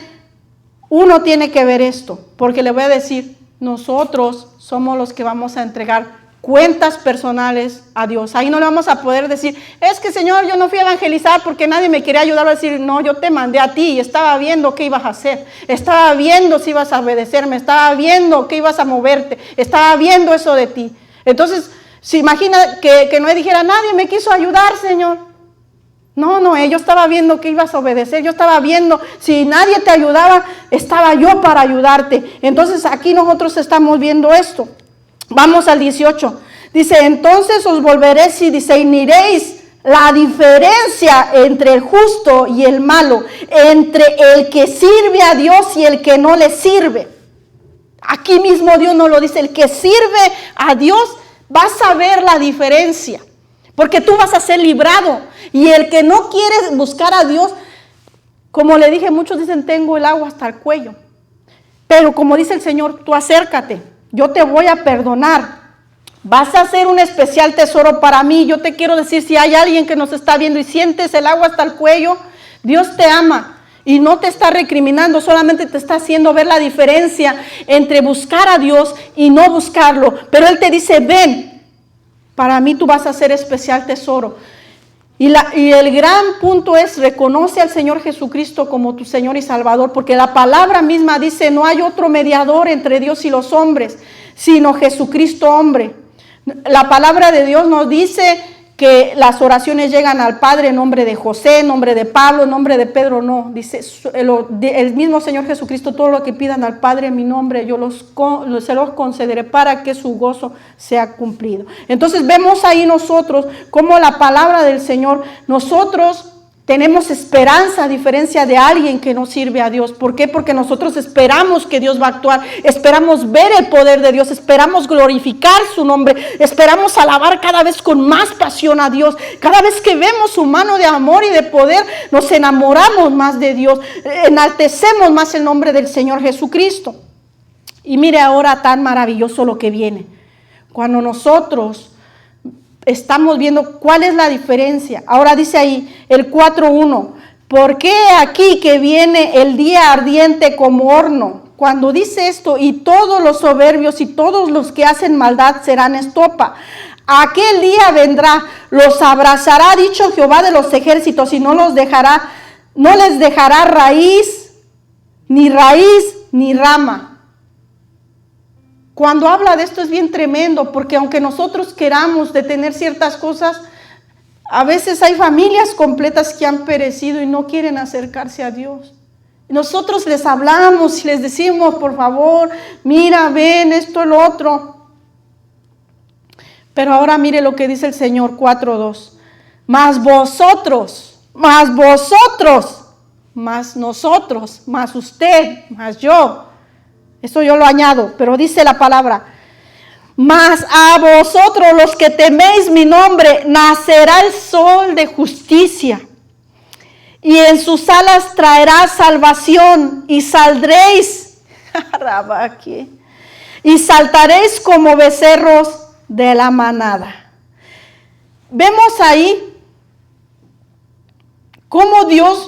S3: Uno tiene que ver esto, porque le voy a decir, nosotros somos los que vamos a entregar cuentas personales a Dios. Ahí no le vamos a poder decir, es que Señor, yo no fui a evangelizar porque nadie me quería ayudar. A decir, no, yo te mandé a ti y estaba viendo qué ibas a hacer, estaba viendo si ibas a obedecerme, estaba viendo que ibas a moverte, estaba viendo eso de ti. Entonces, se imagina que no dijera, nadie me quiso ayudar, Señor. No, yo estaba viendo que ibas a obedecer, yo estaba viendo, si nadie te ayudaba, estaba yo para ayudarte. Entonces, aquí nosotros estamos viendo esto. Vamos al 18. Dice, entonces os volveréis y discerniréis la diferencia entre el justo y el malo, entre el que sirve a Dios y el que no le sirve. Aquí mismo Dios nos lo dice, el que sirve a Dios vas a ver la diferencia, porque tú vas a ser librado. Y el que no quiere buscar a Dios, como le dije, muchos dicen, tengo el agua hasta el cuello. Pero como dice el Señor, tú acércate, yo te voy a perdonar. Vas a ser un especial tesoro para mí. Yo te quiero decir, si hay alguien que nos está viendo y sientes el agua hasta el cuello, Dios te ama y no te está recriminando, solamente te está haciendo ver la diferencia entre buscar a Dios y no buscarlo. Pero Él te dice, ven, para mí tú vas a ser especial tesoro. Y el gran punto es, reconoce al Señor Jesucristo como tu Señor y Salvador, porque la palabra misma dice, no hay otro mediador entre Dios y los hombres, sino Jesucristo hombre. La palabra de Dios nos dice que las oraciones llegan al Padre en nombre de José, en nombre de Pablo, en nombre de Pedro, no. Dice el mismo Señor Jesucristo, todo lo que pidan al Padre en mi nombre, yo se los concederé para que su gozo sea cumplido. Entonces vemos ahí nosotros cómo la palabra del Señor, nosotros tenemos esperanza a diferencia de alguien que no sirve a Dios. ¿Por qué? Porque nosotros esperamos que Dios va a actuar, esperamos ver el poder de Dios, esperamos glorificar su nombre, esperamos alabar cada vez con más pasión a Dios. Cada vez que vemos su mano de amor y de poder, nos enamoramos más de Dios, enaltecemos más el nombre del Señor Jesucristo. Y mire ahora tan maravilloso lo que viene. Cuando nosotros estamos viendo cuál es la diferencia. Ahora dice ahí el 4:1. ¿Por qué aquí que viene el día ardiente como horno? Cuando dice esto, y todos los soberbios y todos los que hacen maldad serán estopa. Aquel día vendrá, los abrazará, dicho Jehová de los ejércitos, y no les dejará raíz ni rama. Cuando habla de esto es bien tremendo, porque aunque nosotros queramos detener ciertas cosas, a veces hay familias completas que han perecido y no quieren acercarse a Dios. Nosotros les hablamos y les decimos, por favor, mira, ven esto, lo otro. Pero ahora mire lo que dice el Señor 4:2. Mas nosotros, más usted, más yo. Esto yo lo añado, pero dice la palabra, mas a vosotros los que teméis mi nombre, nacerá el sol de justicia, y en sus alas traerá salvación, y saldréis, y saltaréis como becerros de la manada. Vemos ahí cómo Dios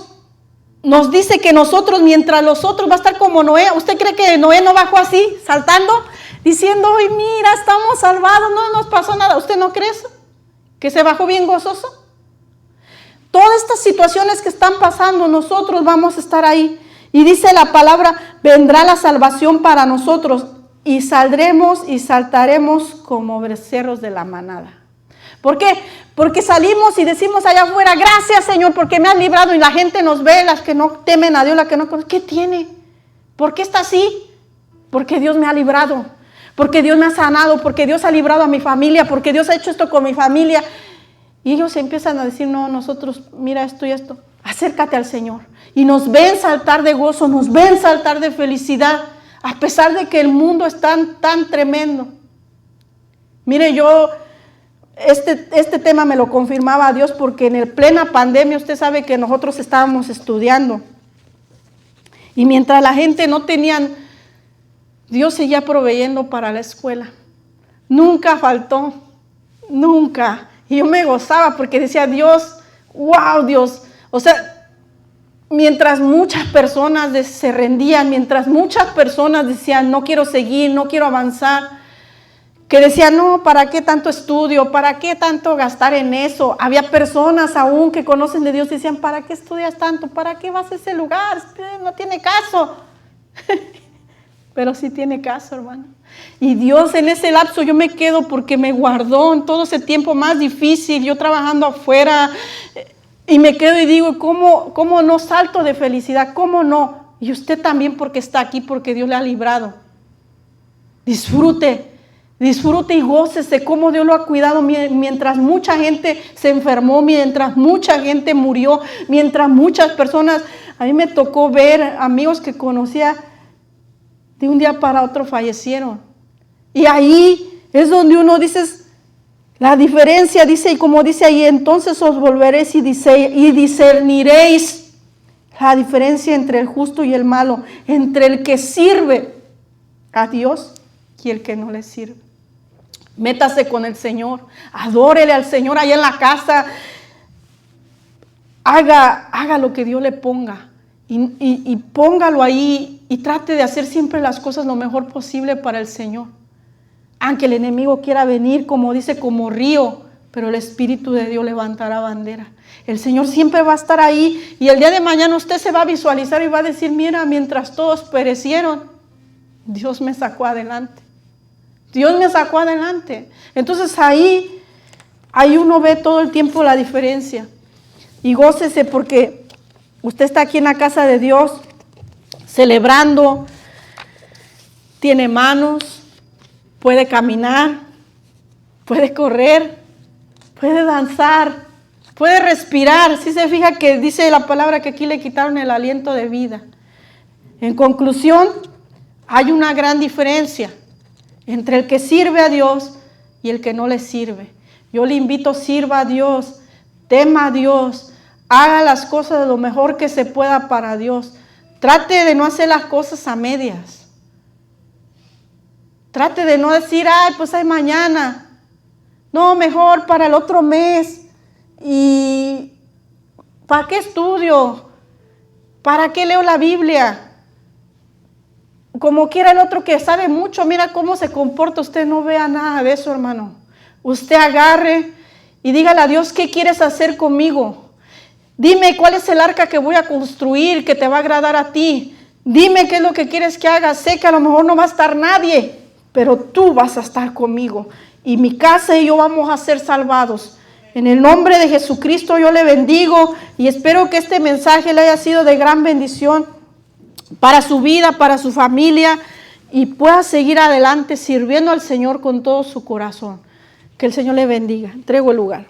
S3: nos dice que nosotros, mientras los otros va a estar como Noé. ¿Usted cree que Noé no bajó así, saltando, diciendo, ay, mira, estamos salvados, no nos pasó nada? ¿Usted no cree eso? ¿Que se bajó bien gozoso? Todas estas situaciones que están pasando, nosotros vamos a estar ahí. Y dice la palabra, vendrá la salvación para nosotros, y saldremos y saltaremos como becerros de la manada. ¿Por qué? Porque salimos y decimos allá afuera, gracias Señor, porque me has librado, y la gente nos ve, las que no temen a Dios, las que no conocen. ¿Qué tiene? ¿Por qué está así? Porque Dios me ha librado, porque Dios me ha sanado, porque Dios ha librado a mi familia, porque Dios ha hecho esto con mi familia. Y ellos empiezan a decir, no, nosotros, mira esto y esto. Acércate al Señor. Y nos ven saltar de gozo, nos ven saltar de felicidad, a pesar de que el mundo es tan tremendo. Mire, yo... Este tema me lo confirmaba Dios, porque en plena pandemia usted sabe que nosotros estábamos estudiando, y mientras la gente no tenían, Dios seguía proveyendo para la escuela. Nunca faltó, nunca. Y yo me gozaba porque decía, Dios, wow, Dios. O sea, mientras muchas personas se rendían, mientras muchas personas decían, no quiero seguir, no quiero avanzar, que decían, no, ¿para qué tanto estudio? ¿Para qué tanto gastar en eso? Había personas aún que conocen de Dios y decían, ¿para qué estudias tanto? ¿Para qué vas a ese lugar? No tiene caso. Pero sí tiene caso, hermano. Y Dios en ese lapso yo me quedo porque me guardó en todo ese tiempo más difícil, yo trabajando afuera, y me quedo y digo, ¿cómo no salto de felicidad? ¿Cómo no? Y usted también, porque está aquí, porque Dios le ha librado. Disfrute Disfrute y gócese cómo Dios lo ha cuidado mientras mucha gente se enfermó, mientras mucha gente murió, mientras muchas personas, a mí me tocó ver amigos que conocía, de un día para otro fallecieron. Y ahí es donde uno dice, la diferencia, dice, y como dice ahí, entonces os volveréis y discerniréis la diferencia entre el justo y el malo, entre el que sirve a Dios y el que no le sirve. Métase con el Señor, adórele al Señor allá en la casa, haga lo que Dios le ponga y póngalo ahí y trate de hacer siempre las cosas lo mejor posible para el Señor. Aunque el enemigo quiera venir, como dice, como río, pero el Espíritu de Dios levantará bandera. El Señor siempre va a estar ahí y el día de mañana usted se va a visualizar y va a decir, mira, mientras todos perecieron, Dios me sacó adelante. Dios me sacó adelante. Entonces ahí uno ve todo el tiempo la diferencia. Y gócese porque usted está aquí en la casa de Dios celebrando, tiene manos, puede caminar, puede correr, puede danzar, puede respirar. Si se fija que dice la palabra que aquí le quitaron el aliento de vida. En conclusión, hay una gran diferencia entre el que sirve a Dios y el que no le sirve. Yo le invito, sirva a Dios, tema a Dios, haga las cosas lo mejor que se pueda para Dios. Trate de no hacer las cosas a medias. Trate de no decir, ay, pues hay mañana. No, mejor para el otro mes. ¿Y para qué estudio? ¿Para qué leo la Biblia? Como quiera el otro que sabe mucho, mira cómo se comporta, usted no vea nada de eso, hermano. Usted agarre y dígale a Dios, ¿qué quieres hacer conmigo? Dime cuál es el arca que voy a construir que te va a agradar a ti. Dime qué es lo que quieres que haga. Sé que a lo mejor no va a estar nadie, pero tú vas a estar conmigo. Y mi casa y yo vamos a ser salvados. En el nombre de Jesucristo yo le bendigo y espero que este mensaje le haya sido de gran bendición para su vida, para su familia y pueda seguir adelante sirviendo al Señor con todo su corazón. Que el Señor le bendiga. Entrego el lugar.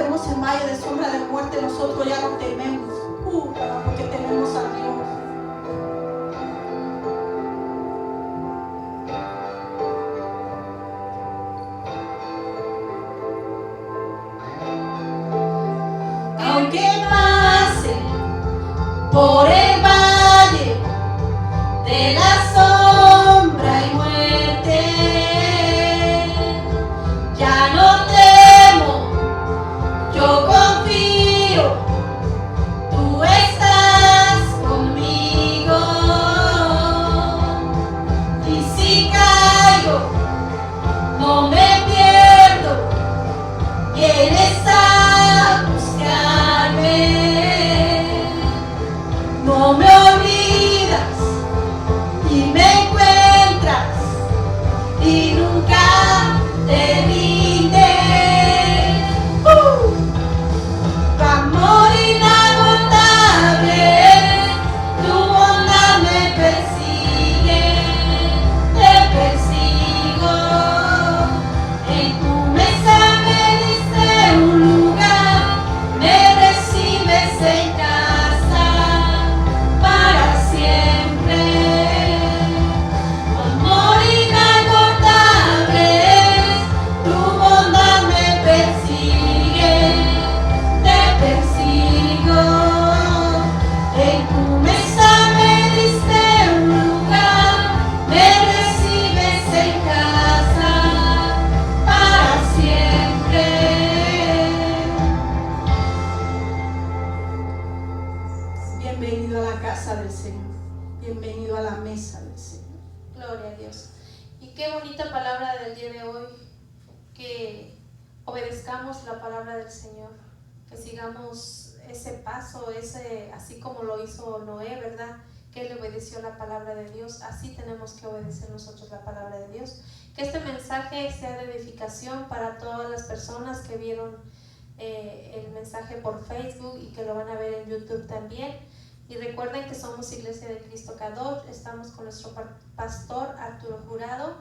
S4: andemos en valle de sombra de muerte, nosotros ya no tememos, porque tenemos a Dios. Aunque pase por el valle de la sombra y muerte, ya no temo, yo confío, tú estás conmigo. Y si caigo, no me pierdo, vienes a buscarme. No me olvidas y me encuentras y nunca te rindes. Tu amor inagotable, tu bondad me persigue, te persigo. En tu mesa me diste un lugar, me recibes en casa para siempre. Tu amor inagotable, tu bondad me persigue, te persigo. En tu mesa me diste un lugar, me recibes en casa para siempre. Bienvenido a la casa del Señor, bienvenido a la mesa del Señor.
S1: Gloria a Dios. Y qué bonita palabra del día de hoy, que obedezcamos la palabra del Señor, que sigamos ese paso, así como lo hizo Noé, ¿verdad? Que él obedeció la palabra de Dios, así tenemos que obedecer nosotros la palabra de Dios. Que este mensaje sea de edificación para todas las personas que vieron el mensaje por Facebook y que lo van a ver en YouTube también. Y recuerden que somos Iglesia de Cristo Kadosh, estamos con nuestro pastor Arturo Jurado,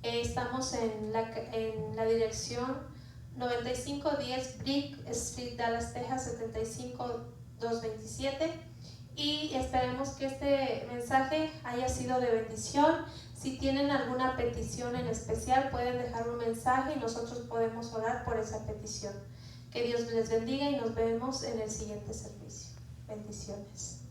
S1: estamos en la dirección 9510 Brick Street, Dallas, Texas 75227, y esperemos que este mensaje haya sido de bendición. Si tienen alguna petición en especial, pueden dejar un mensaje y nosotros podemos orar por esa petición. Que Dios les bendiga y nos vemos en el siguiente servicio. Bendiciones.